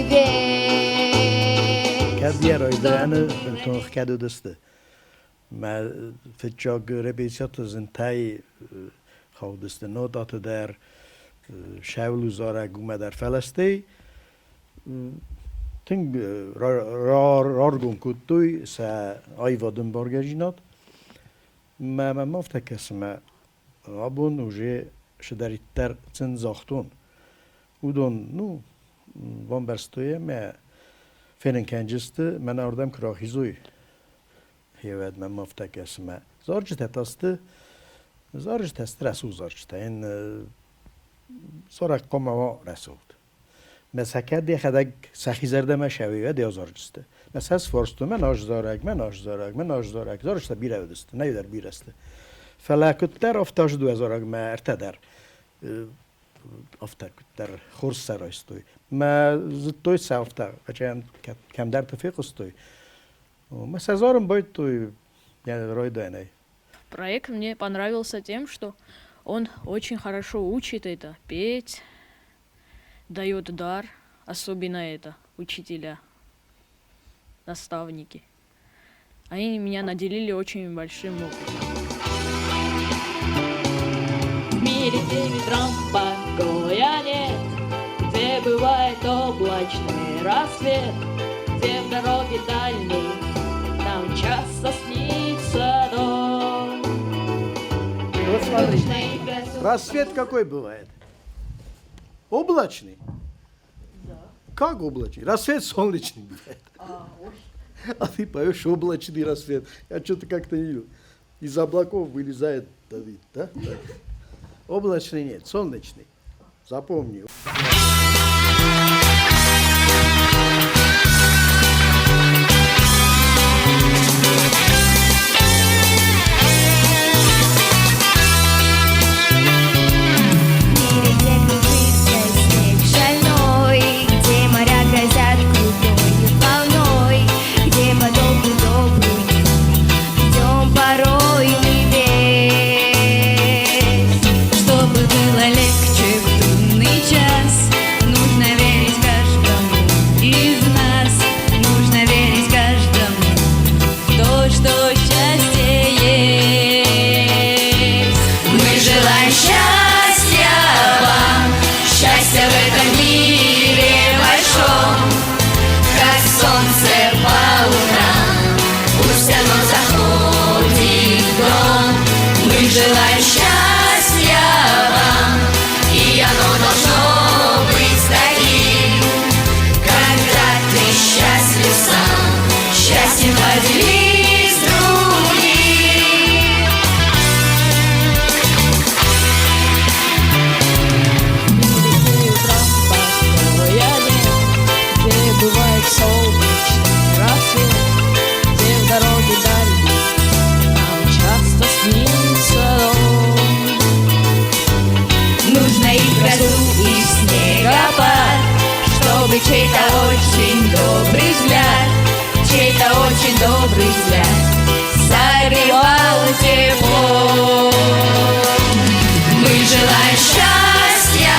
كادير إذا أنا بنتوخ كادو دسته ما في الجاج ربيسات زنتاي خودست نودات در شاول زاره گومه در فلسطین تنگ رارگون کتوی سا آیوادن بارگجینات ما مفتکس ما آبون وجه شداری تر تن زاختون ودون نو وان برستویه ما فعلا کنجسته من آردم کراهیزوی هیواد من مفتکس ما زارجت هسته زارجت هست رسول زارجت این زارق قم و رسول مسکت دی خداگ سخی زرده ما شویه دی زارجسته مثلا فرستو من آج زارگ زارجت بیره ودسته نه در بیرسته فلاکتر افتاش 2000 ما ارتدر افتاد در خورس سرایستوی ما زدتوی سافتا بچه‌ام کم در تفیق استوی ما سازارم باید توی یعنی رای دانه Проект мне понравился тем, что он очень хорошо учит это петь, дает дар, особенно это учителя, наставники. Они меня наделили очень большим опытом. В мире, где ветром покой рассвет, где в дороге дальней нам часто снится дом. Вот смотри, рассвет какой бывает? Облачный? Да. Как облачный? Рассвет солнечный бывает. А ты поешь облачный рассвет. Я что-то как-то не видел. Из облаков вылезает Давид, да? Облачный нет, солнечный. Запомни. Желаю счастья вам, и оно должно быть таким, когда ты счастлив сам, счастьем поделись с другим. Где бывает солнечный рассвет, где в дороге дальней нам часто снится дом. Нужно и в грозу, и в снегопад, чтобы чей-то очень добрый взгляд, чей-то очень добрый взгляд согревал тепло. Мы желаем счастья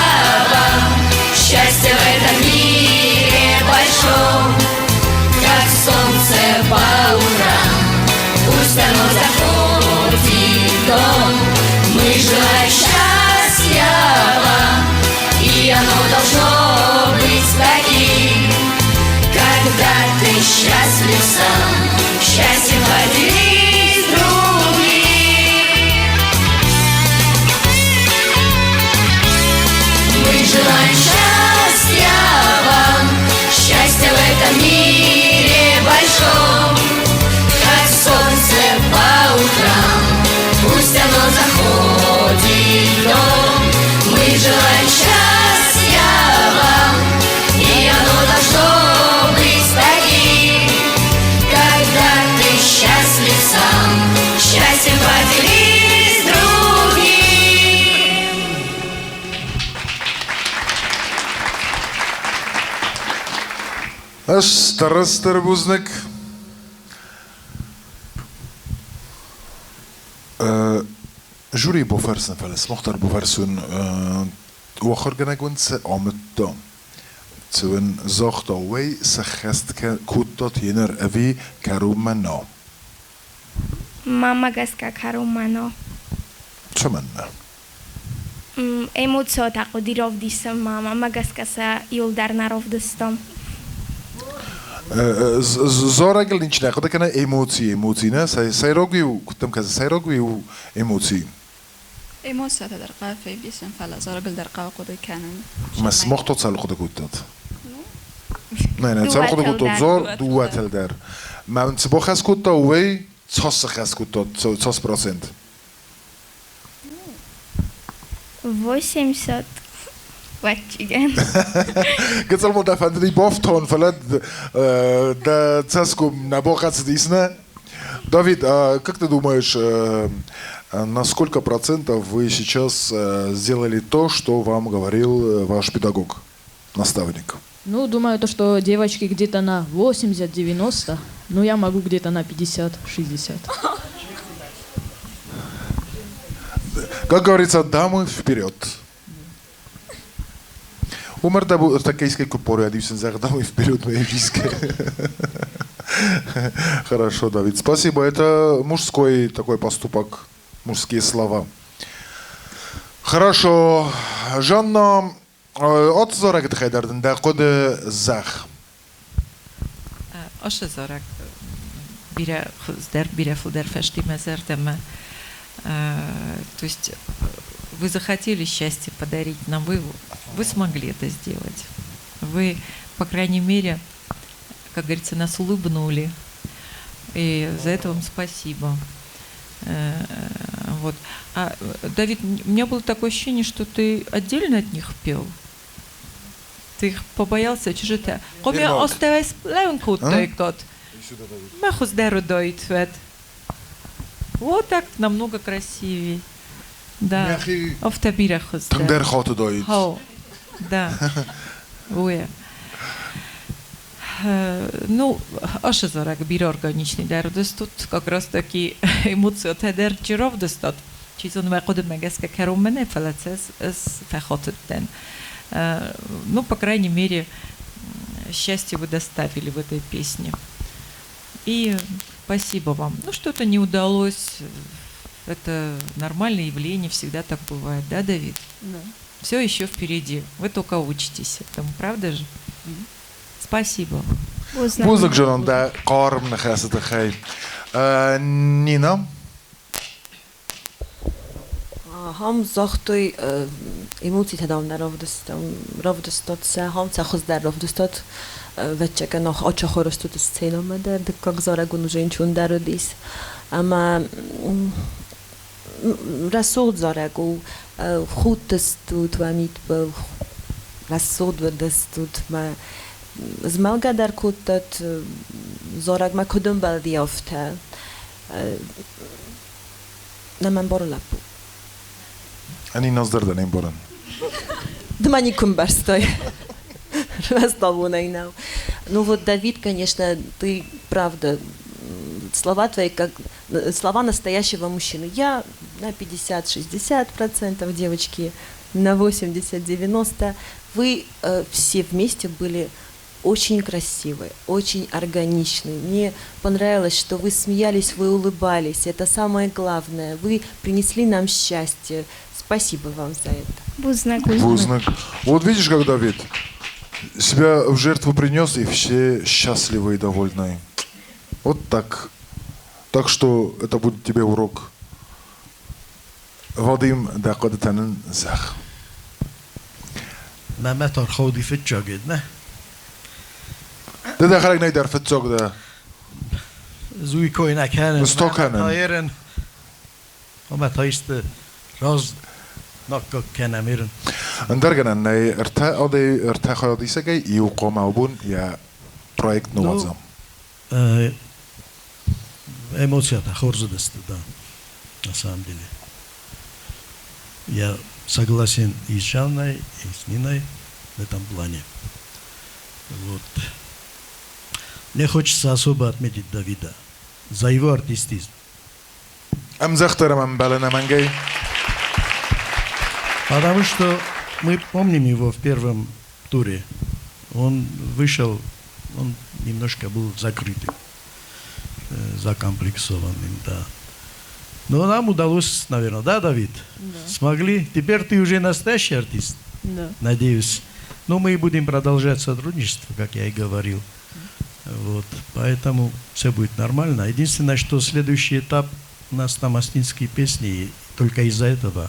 вам, счастья в этом мире большом, как солнце по утрам, пусть оно заходит в дом. Мы желаем счастья вам, и оно должно быть таким, когда ты счастлив сам, счастьем поделись с другим. Мы желаем счастья вам, счастья в этом мире большом, как солнце по утрам, пусть оно заходит в дом. Мы желаем счастья вам, и оно должно быть таким, когда ты счастлив сам, счастьем поделись с другим. Тарас Тарбузник. Júri bofersen felles mochtar bofersun uachar genegunse ametda. Zuen zocht away se gestke kutot jener evi karumano. Mama gaska karumano. Čemenna? Emocio tako dirovdisam mama gaska sa juldar narovdistam. Zoragel nincs nekod, de kene emóci, ne? Sai rogviu, kutem kaza, sai rogviu emóci. Emocja در قافه بیشتر فعلا زارگل در قاف قدوی کنن. Mas mochtot zal khode kutot. Ne, zal khode kutot zor duatel der. Ma tsbo khas kutot way, tsos khas kutot, 100%. 80 Ватчиген. Гецал мода фандри бофтон фалад да цаскум на бохац дисна. Давид, как ты думаешь, на сколько процентов вы сейчас сделали то, что вам говорил ваш педагог, наставник? Ну, думаю, то, что девочки где-то на 80-90, но я могу где-то на 50-60. Как говорится, дамы вперед. Умер да бу такейской купоры, я дився за дамы вперед моей жизни. Хорошо, Давид, спасибо. Это мужской такой поступок, мужские слова. Хорошо. Жанна, от зорак тхайдардын да коды зах. Аше Зорек, бире фудер фештимезердеме. То есть вы захотели счастье подарить нам, вы смогли это сделать. Вы, по крайней мере, как говорится, нас улыбнули. И за это вам спасибо. Вот. А, Давид, у меня было такое ощущение, что ты отдельно от них пел. Ты их побоялся, чужие. Коми оставайся левенку тот. Махус деру дойтвет. Вот так намного красивее. Да. Офтабирахус. Тандер хату доит. Да. Ой. Ну, аше Зорек бир органичный дердес тут как раз таки эмоции от дер чиров достат. Чизон мекоды мегеска керумене фалацес с фехотен. Ну, по крайней мере, счастье вы доставили в этой песне. И спасибо вам. Ну, что-то не удалось. Это нормальное явление, всегда так бывает, да, Давид? Да. Все еще впереди. Вы только учитесь этому, правда же? Спасибо. Музык жанында қарым нәхәсі тәхәй. Нина? هم زاختوی ایموتی تدام در رفت استاد سه هم تخص در رفت استاد و چکه نخ آچه خورستود استین آمده دکاک زاره گونوژین چون در رو دیس اما رسول زاره گو خود دستود و میت با رسول و دستود و زمالگه در کودت زاره ما کدوم بلدی افته نمن بارو لپو Они наздърда не им борен. Да ником барстой. Расставу найнал. Ну вот, Давид, конечно, ты правда, слова твои как слова настоящего мужчины. Я на 50-60%, девочки на 80-90%. Вы все вместе были очень красивые, очень органичные. Мне понравилось, что вы смеялись, вы улыбались. Это самое главное. Вы принесли нам счастье. Спасибо вам за это. Бузнак. Вот видишь, как Давид себя в жертву принес, и все счастливы и довольны. Вот так. Так что это будет тебе урок. Вадим дақадатанын зах. Mehmet Arxavdi fitcsaged, ne? ده خلق نيدر في التوك ده زوی کوی نکنن مستوکنن تایرن اما تایست راز نکک کنمیرن اندرگن نه ارتا خیادی سگی یو قوم عبون یا проект новозам эмоцията хорзадасты, да, на самом деле. Я согласен и с Жанной, и с Ниной в этом плане. Вот. Мне хочется особо отметить Давида за его артистизм. Потому что мы помним его в первом туре. Он вышел, он немножко был закрытым, закомплексованным, да. Но нам удалось, наверное, да, Давид? Да. Смогли. Теперь ты уже настоящий артист, да. Надеюсь. Но мы будем продолжать сотрудничество, как я и говорил. Вот, поэтому все будет нормально. Единственное, что следующий этап у нас там астинские песни, и только из-за этого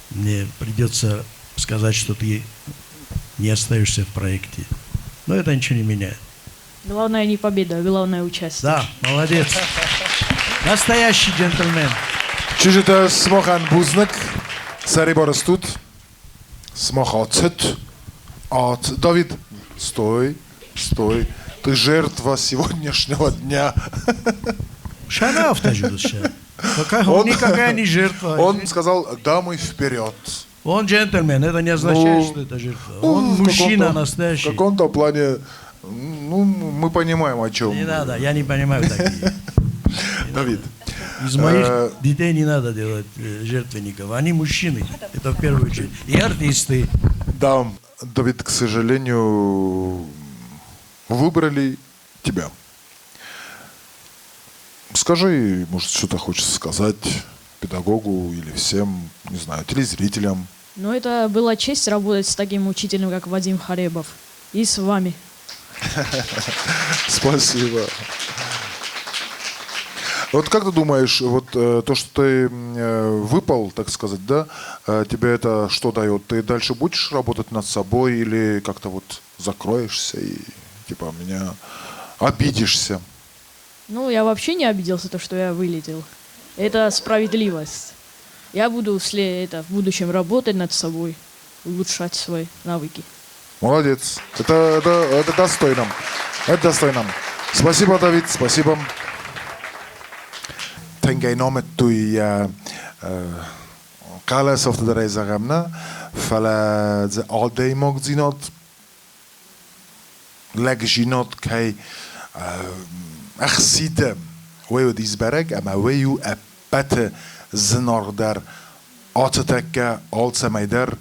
мне придется сказать, что ты не остаешься в проекте. Но это ничего не меняет. Главное не победа, главное участие. Да, молодец. Настоящий джентльмен. Чужита смохан бузнак, сарибарас тут, смохацет, Давид, стой. Стой, ты жертва сегодняшнего дня. Шанав он никакая не жертва. Он сказал, дамы вперед. Он джентльмен, это не означает, что это жертва. Он мужчина настоящий. В каком-то плане, ну, мы понимаем, о чем. Не надо, я не понимаю такие. Давид. Из моих детей не надо делать жертвенников. Они мужчины, это в первую очередь. И артисты. Да, Давид, к сожалению, выбрали тебя. Скажи, может, что-то хочешь сказать педагогу или всем, не знаю, телезрителям. Ну, это была честь работать с таким учителем, как Вадим Харебов. И с вами, Спасибо. Вот как ты думаешь, вот то, что ты выпал, так сказать, да, тебе это что дает? Ты дальше будешь работать над собой или как-то вот закроешься и типа меня обидишься? Ну, я вообще не обиделся, то, что я вылетел. Это справедливость. Я буду в будущем работать над собой, улучшать свои навыки. Молодец. Это достойно. Это достойно. Спасибо, Давид, спасибо. Tengeinomet tui Kales of the Rezagamna, Fala the all day mogzinot, Legginot Kai Achside, Way dis bereg, ama wayu a pate Zenordar, Otateka, Olsamaider,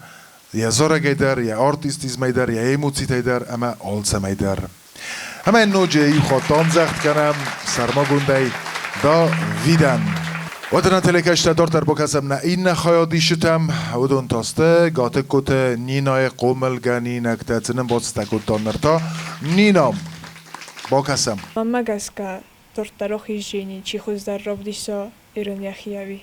Ya Zoragaider, Ya artist is maider, Ya emucitaider, ama Olsamaider. Ama noje yu khotan zegt kanam, Sarmagundai. دا ویدن ودنا تلکشت دارتر بکسم نه این خیادی شتم ودون تاسته گاته کت نینای قومل گنی نکته تنم باز تکوت دانرتا نینام بکسم ماما گسکا دارتر آخی جینی چی خوز در راب دیسا ایران یخیاوی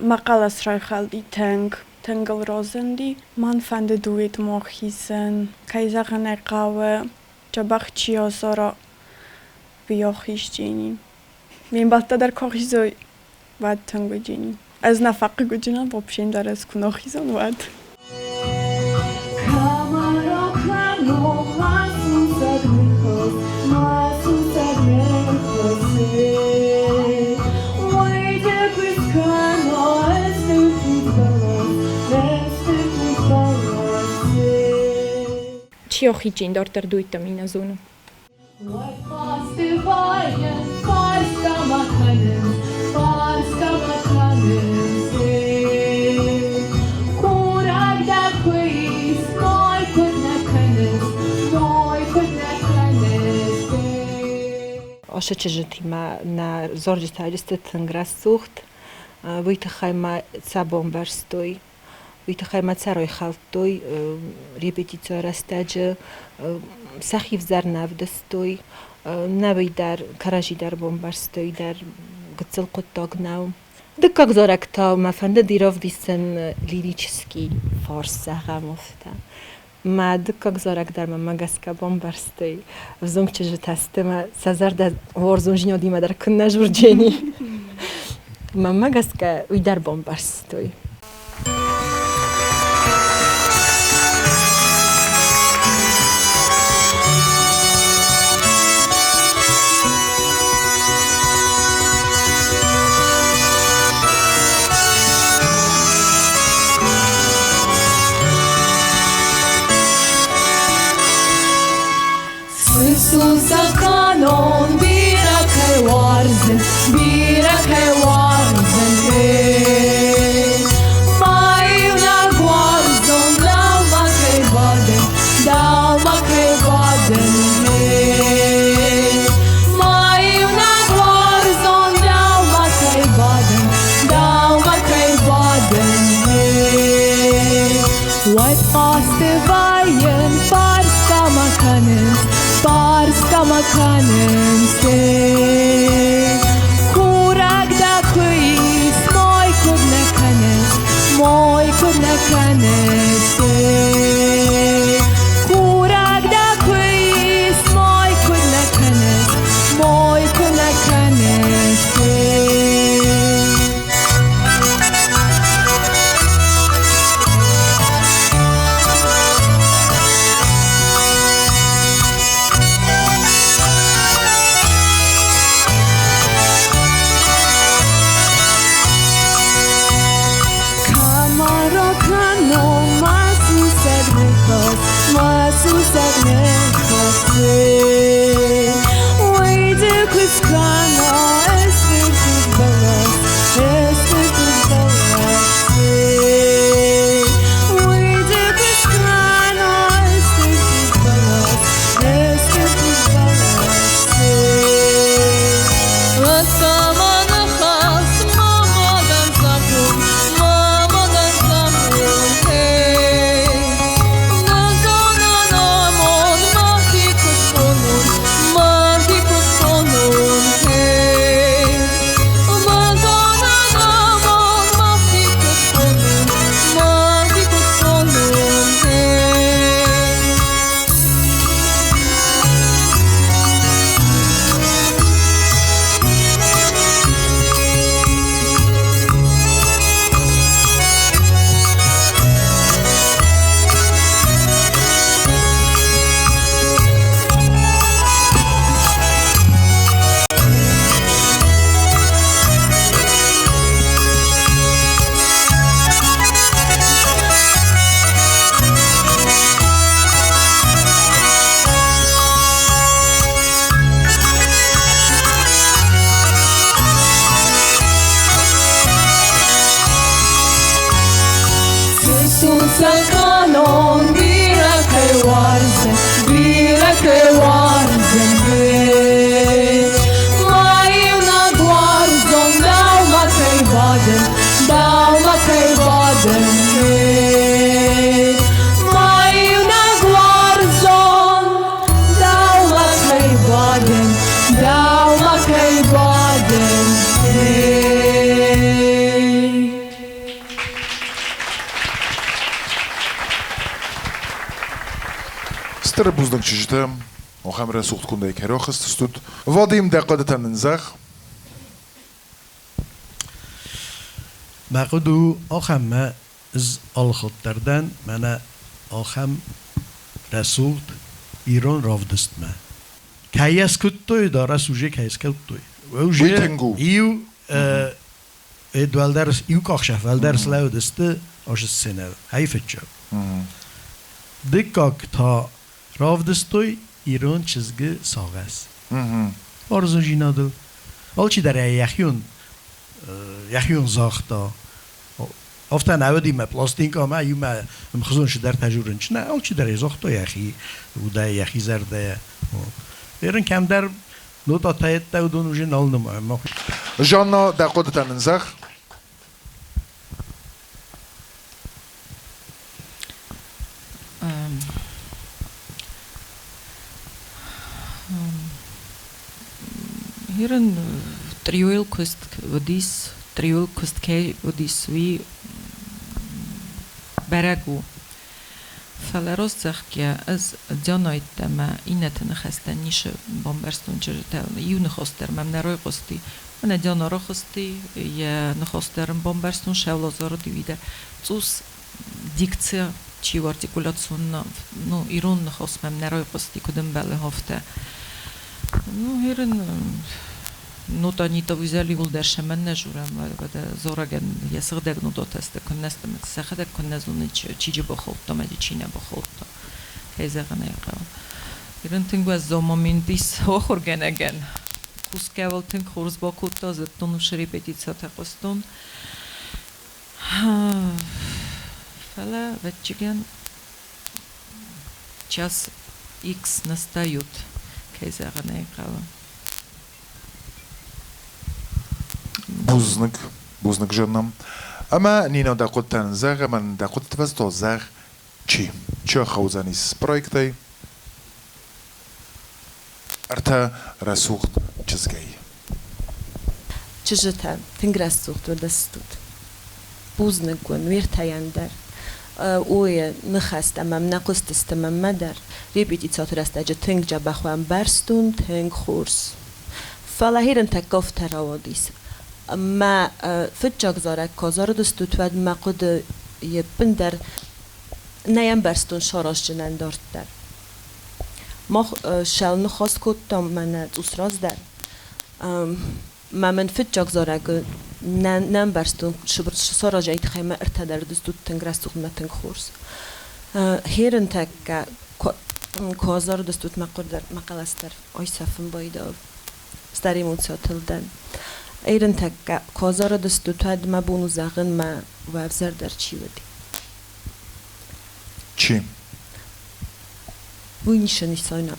مقالس رای خالدی تنگل روزندی من فنده دوید مخیزن کایزاغن قاوه جبخ چیازارا بیاخیش جینی من باتا در کاخیزوی واد تنگو جینی از نفقه گو جینم بابشین در از کناخیزن واد چی خیچین دارتر دوید تامین ازونو Așa ce jătima na zorgista este tângra suht, uite haima ța bombarstoi, uite haima ța roi haltoi, repetiția rastage, sahiv zarnav destoi, navi dar karaji dar bombarstoi dar gățel qotognau. Да как зоракта ма фанда диров дисен лирический форс сагамовта. ما دکک زارک در مگسکا بامبرستی وزونگ چه جتستم سازرد ورزونجنی دیما در کن نجورجنی مگسکا وی در بامبرستی Susakanon birakay warzen Mayuna gwarzon dalma kay baden Mayuna gwarzon dalma kay baden White paste vayen farska makanens Parska makanen se Kurak da kuis Moj kud nekanes se Kurak da kuis Moj kud nekanes se No سكانون بيرك وارزن بيرك وارزن ماينا وارزن داوما كيبادن داوما كيبادن ماينا وارزن داوما كيبادن داوما كيبادن ستر بوزنك شجتم وخمر سوقت كون دايك هروخ استستود واديم دقادة ننزخ مقدو آخم از آلخطردن من آخم رسولت ایران رافدست ما کایس کتوی داره سوژه کایس کتوی و اوجه ایو ادوالدرس ایو کاخشف والدرس لاو دسته آش سنه حیفت جو دکاک تا رافدستوی ایران چizgi ساغس آرزو جینادل آلچی در یخیون زاختا افتن عودی ما پلاستیک ما یو ما مخزونش در تجربه نه آلچی در زاختا یخی وده یخی زرده ایران کم در نوتا تایید تودون وجه نالنم ما جانا دقادة ننزخ Hierin triuil kustke vodis vi beregu فلروز که از جانایت ما اینت نخسته نیشه بامبرستون چرته یو نخستر من نروی قستی من جانا رو خستی یا نخسترم بامبرستون شولازارو دیویده توس دیکция چی ارتیکولاسیون نو ایران نخست من نروی قستی کدوم بله هفته نو هیرن نوتا نیتا ویزالی ول در شمن نجورم و ده زورگن یا سردگ نوتا تست کن نستم سخدگ کن نزونه چی جا بخود تا مدی چی نبخود تا هیزه غنه قوام ایران تنگو از زامامین دیس آخورگن اگن کوس که اول تنگ خورز با کود تا زدتون و شری بدید سا تقستون فلا وچگن час X настают هیزه غنه قوام بوزنك جنم اما نينا دقود تنزغ من دقود تفزتو زغ چي خوزانيس برويكتي ارتا رسوخت چزگي چجتا تنگ رسوخت و دستود بوزنك ون ويرتاين در اوه نخست امام نقست استمام مدر ریبیتی تاترست اجا تنگ جا بخوام برستون تنگ خورس فلا هیرن تکاف تراودیس ما فتجاك زارك كازار دستوت ود ما قد يبندر نيم برستون شاراش جنن دارت در ما شل نخواست کد تا من اسراز در ما من فتجاك زارك نم برستون شارا جايت خيمة ارتدر دستوت تنگرستوخ ما تنگخورس هيرن تك كازار دستوت ما قدر ما قلستر آي سفن بايدا ستاريمون ساتل دن ایران تک کازار دستوت هد ما بونو زاغن ما وابزر در چی ودی چی؟ بوی نیشه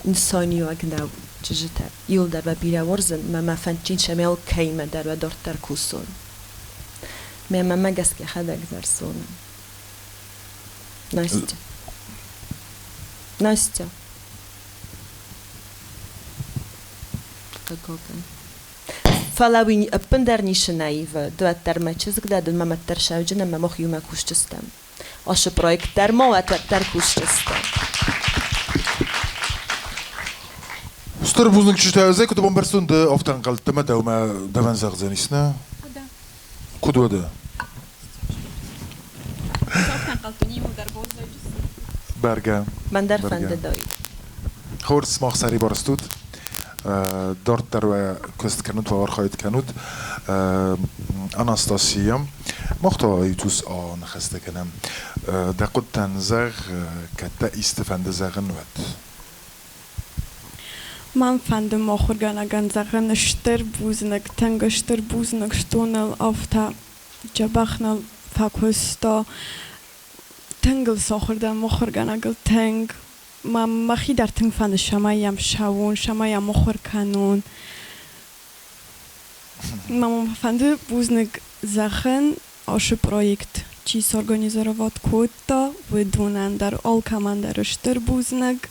نسانی و اگناو چجتا یول در و بیره ورزن ما فنچین شمیل کیمه در و دارت در کوسون ما مگس که خد اگزر سونم ناستیا قاقاقن فلاوی اپندر نیشه نایو دوات در ما چیزک دادن ما متر شوجن ما مخیو ما کوشتستم آش پرویکت در ما و در کوشتستم ستر بوزنك چشتاوزه كده بمبرستون ده افتن قلت ما ده وما دفن زغزانيسنا كده ده برگه من در فنده دایی خورس ماخ سری بارستود دارت در و کست کنود و آرخایت کنود اناستاسیم مختا ایتوس آن خسته کنم دقود تنزغ کتا استفنده زغن ود Man fand dem auch ganz Sachen Sterbusnek, Tanga Sterbusnek, Stonel auf der Jabachnal Fakusta تنگل ساخردم مخورگانگل تنگ ما مخی در تنگ فند شمایم شاون شمایم مخور کنون ما فند بوزنگ زخن آش پروژه چی سورگانیزovat کوتا و دونن در all командарыш бузник.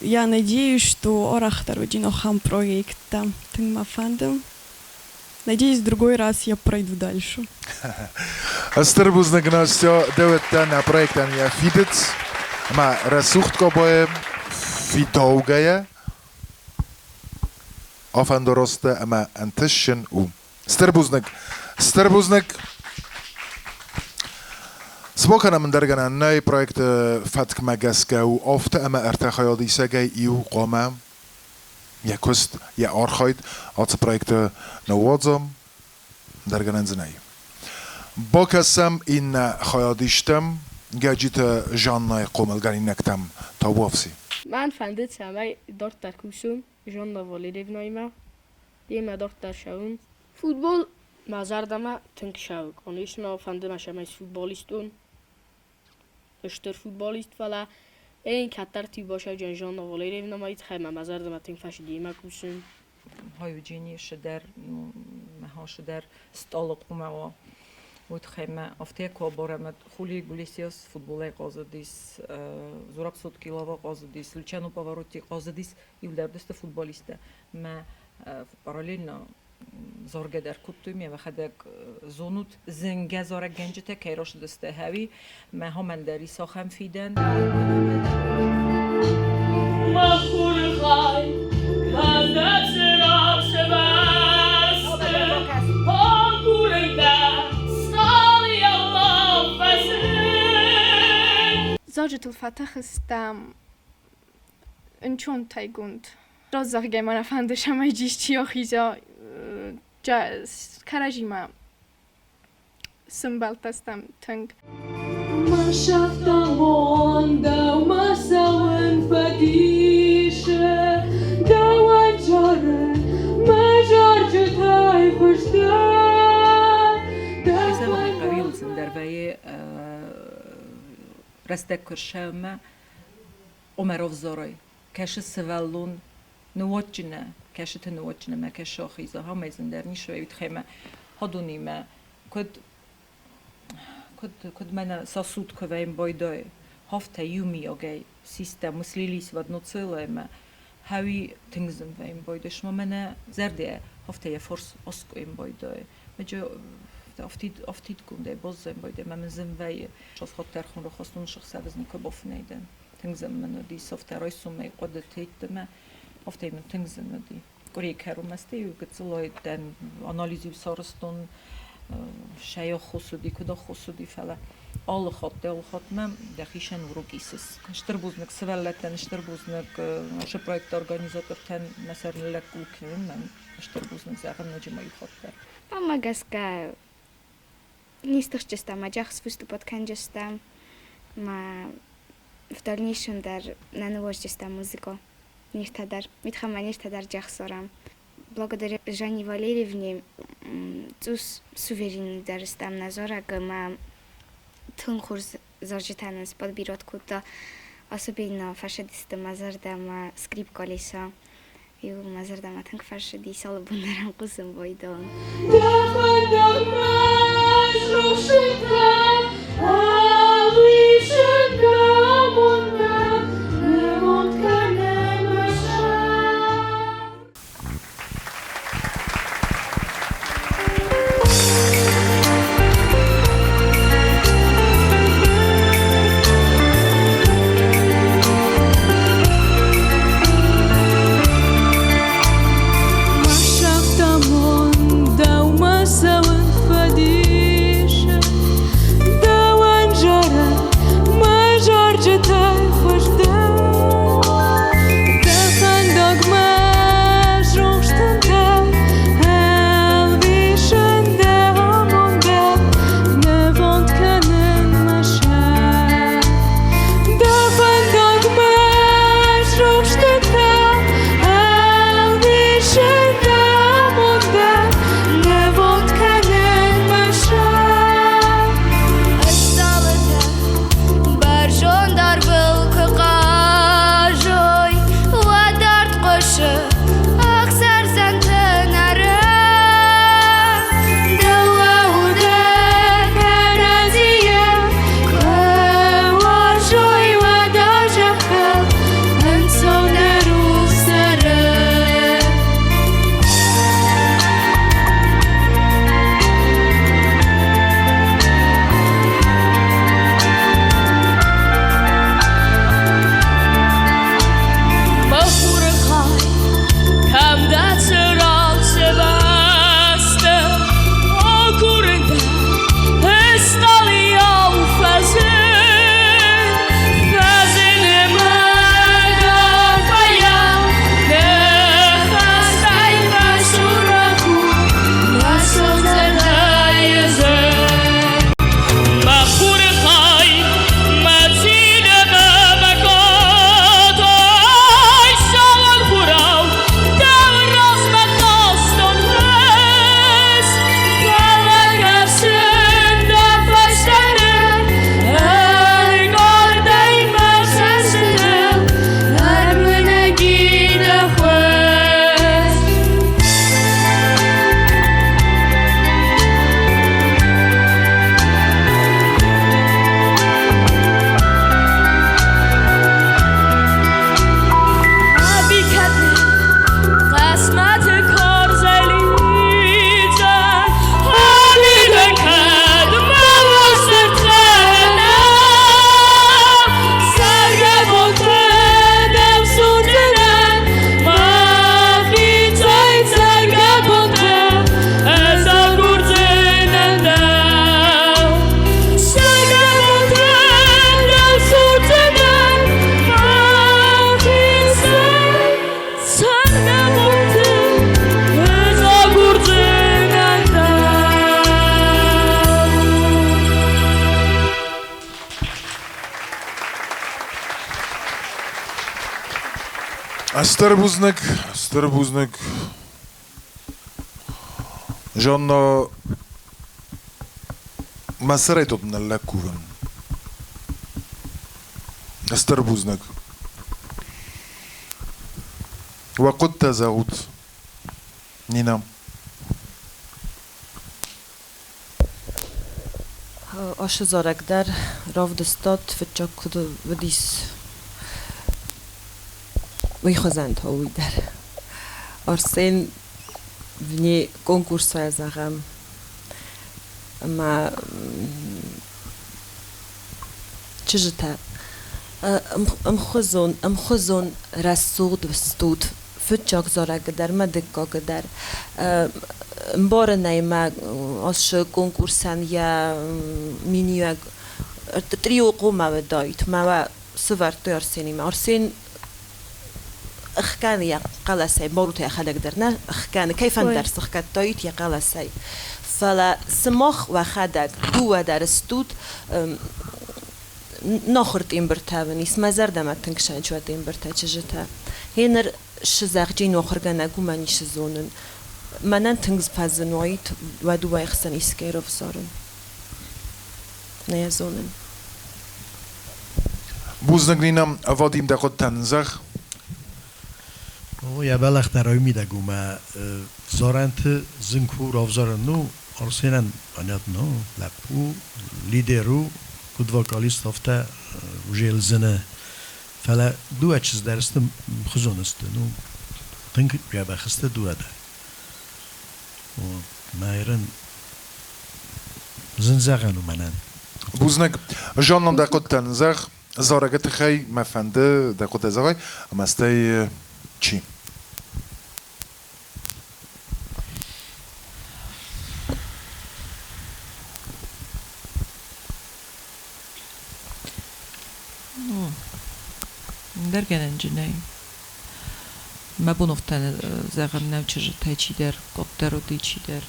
Я надеюсь, что орахтар один охам проекта тыңмафандым. Надеюсь, в другой раз я пройду дальше. Астер бузник Настя деветтен на проектен я фидец. Ма расухт кобое фидоугая. Афандоросте ама антишен у. Астер бузник سباکن من درگن نای پروژه فتک مگسکه و آفت اما ارتخایادی سگه ایو قامم یکست یا آرخاید آت پروژه نوازم درگن زنای با کسم این خیادیشتم گجیت جان نای قوملگری نکتم تا وافسی من فندت سمای دارت در کوسوم جان نوالی دیونای ما دیما دارت در شاون فوتبال مازاردما تنک شاو کنیش ما فندم شمای فوتبالیستون اشتر فوتبالیست فلا این کتر تی باشه جان نوالی دیونا ما خیلی مازاردما تنک فش دیما کوسوم هایوجینی شدر مها شدر استال قومه و بود خیلی افته کابارم خولی گلیسیاس فوتبال قازدیس زوراب صد کیلو قازدیس لوچانو پاوروتی قازدیس یودر دست فوتبالیسته ما پاراللنا زورگ در کتومی و خدک زونوت زنگ زورگ گنجته که راش دسته هایی ما هم داری ساخم فیدن مخور خای کازده سراب شبسته ها کورنده سالی الله فسه زوجة الفتح استم انچون تایگوند راز زاگه من افندش همه جیش چیا خیزا کارجیما سنبال تستم تنگ ما شفتم واندا ما سوون فدیشه دوان جاره ما جارج تای خوشده زمان قویل زندربای رستک کرشم عمرو زارای کش سوالون نوچنه کشت نوچنه ما کش آخیزه ها میزندر نیشوید خیمه هادونی ما کد من ساسود کویم بایدای هفته یومی آگه سیستم مسلیلیس و نوچله ما هاوی تنگزم ویم بایدش ما من زرده هفته یه فرس اسکویم بایدای مجا افتید کنده بازم بایده من زم وی شاس خاطر خون رو خواستون شخص وزنی که باف نیدن تنگزم منو دی سفته رای سومی قدرت ما افته من تنگزم ندی کوری کارم استی و کتلای دن آنالیزی سارستون شاید خصوصی کدا خصوصی فعلا آل خاط من دخیشن وروگیسس نشتر بوزنک سوالت نشتر بوزنک نش پروژه ارگانیزاتور تن مثلا لکول کردن من نشتر بوزنک زاغن نجمعی خاطر اما گسکه نیستش جستم اجاخس выступать کنجستم ما в дальнейшем در ننوش جستم موزیکا نیشتر میتخوام نیشتر در جخسارم благодаря Жанне Валерьевне цус суверенный дарыстам назора ма тынхурз заржитанс подберет куда особенно фашидисты мазардама скрипкалиса и мазардама тынк фашидис албунарам кузым бойдон Астер бузник. Жанна مسرت من اللكوهم استربوزنك وقد تزاوت نينا Aşı zarakdar ravdistat fitçak kudu vidis wychozant howider. Arsen vni konkursa yazagam. Ama czyżta amkhozon rasud stud fitçak zarakdar madikka kadar Mbora ma aż konkursan ja miniak trio qoma wadait ma سوارت أرسني ما أرسن أخكان يا قلسي بورت يا خلق درنا أخكان كيف ندرس أخكان تويت يا قلسي فلا سمخ وخدك دو درستود نخرت إمبرتاون اسم زرد ما تنكشان شو إمبرتا تجتا هنر شزاقجي نخر جنا قماني شزونن منن تنگز پزنویت و دو ایخسن اسکیر افزارن نیازونن بوزنگرینم وادیم دقت تنزخ یا بلخ درای میدگو ما زارنت زنکور افزارن نو ارسینن آنیت نو لپو لیدرو کد وکالیست افته وجیل زنه فلا دو چیز درستم خزونست نو تنگ یا بخسته دو ده مايرن زنزاغنو منن بوزنك جانم دقت تنزخ زارگت خی مفنده دقت زغای مستی چی درگنن جنای ما بنفتن زغن نوچه تایچی در قطر و دیچی در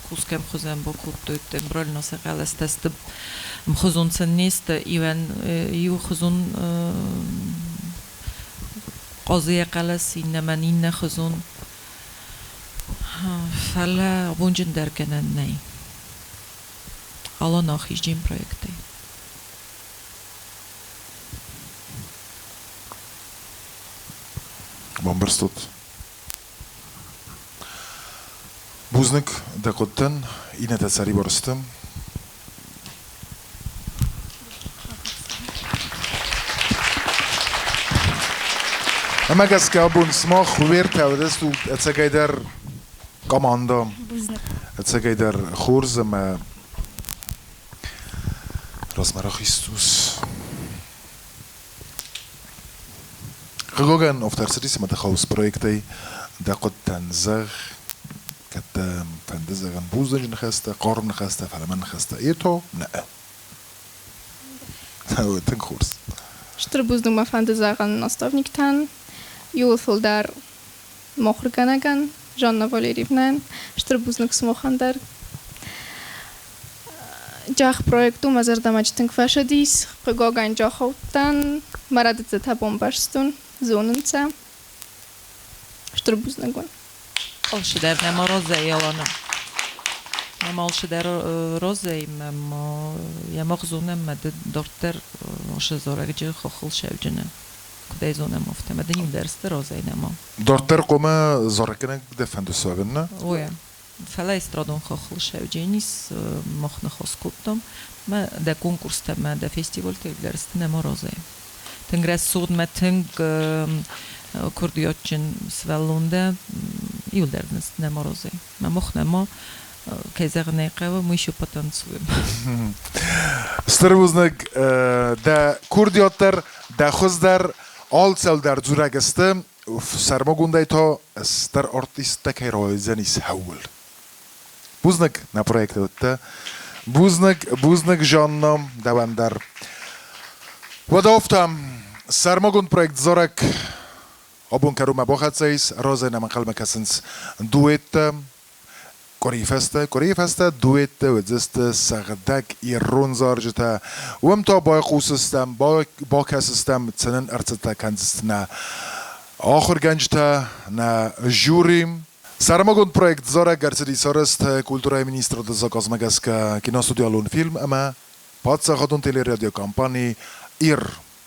کوسکم خوزم با کوت دم برال ناسق است است مخزون سن نیست ایوان یو خزون قاضی قلسی نمانی نخزون فلا بونجن درگنن نی حالا ناخیش جیم پروژه Bomberstot. Buznik dekotten, inet eseri borostem. Emek ez ke abun smach vért elvedezt u ecegeider kamanda. Ecegeider churz, eme rozmara Christus. Gegogen of ter serie met de Gauss-projecten dat تنزغ كت فندزغ بوزنج نخسته قارن نخسته فلمن نخسته إيتو لا هو تنخورس Штърбуздung ma фандезаган наставниктан Юлфулдар мохрганаган Жанна Валерьевна Штърбузнук смохандар Жах проекту мазардамачтын квашадис Гоган жахоутан Марадыцата бомбашстун Зонынца Штърбузнагон Alşider nema rozej yalana. Nema alşider rozej mema ya mağzunem med doktor oşe zoragcı xoxul şevcine. Kudey zonem ofte medenim derste rozej nema. Doktor koma zorakenek defendu sövenna. Oya. Fela istradon xoxul şevcenis moxna xoskuttum. Ma da konkursta ma da festival te derste nema rozej. Tengres sud me teng Kurdioчин свелунде юлдернес не морози. Ма мохнемо кезерне қава мы еще потанцуем. Стырбузнак да курдиоттар да хуздер алцелдер зурагсте сармогундай то стар артиста кайройзенис хаул. Бузнак на проекте Бузнак жаннам давандар. Wadoftam sarmogund projekt Zorek Abun keruma bohacais, roze nem kalme kasens duet Корифесте дует وزست سغدك ایرون زارجته وم تا با خوسستم با کسستم تنن ارتتا کنزستنا آخر گنجته na жюрим. Saramogond projekt Zorek Garcedi Sorest, kultura ministra do zakaz megeska kinostudio alun film, ama patsa chodun teleradio kampani ir.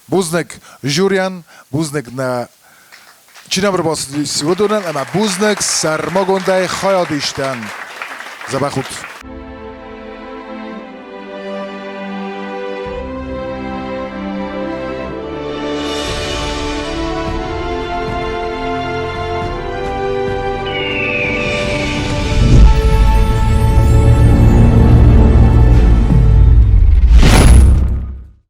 Buznek jurian, buznek na Csinabra baszdi szüvödőnen, ama buznek Sarmagondai hajadisten. Zabachut.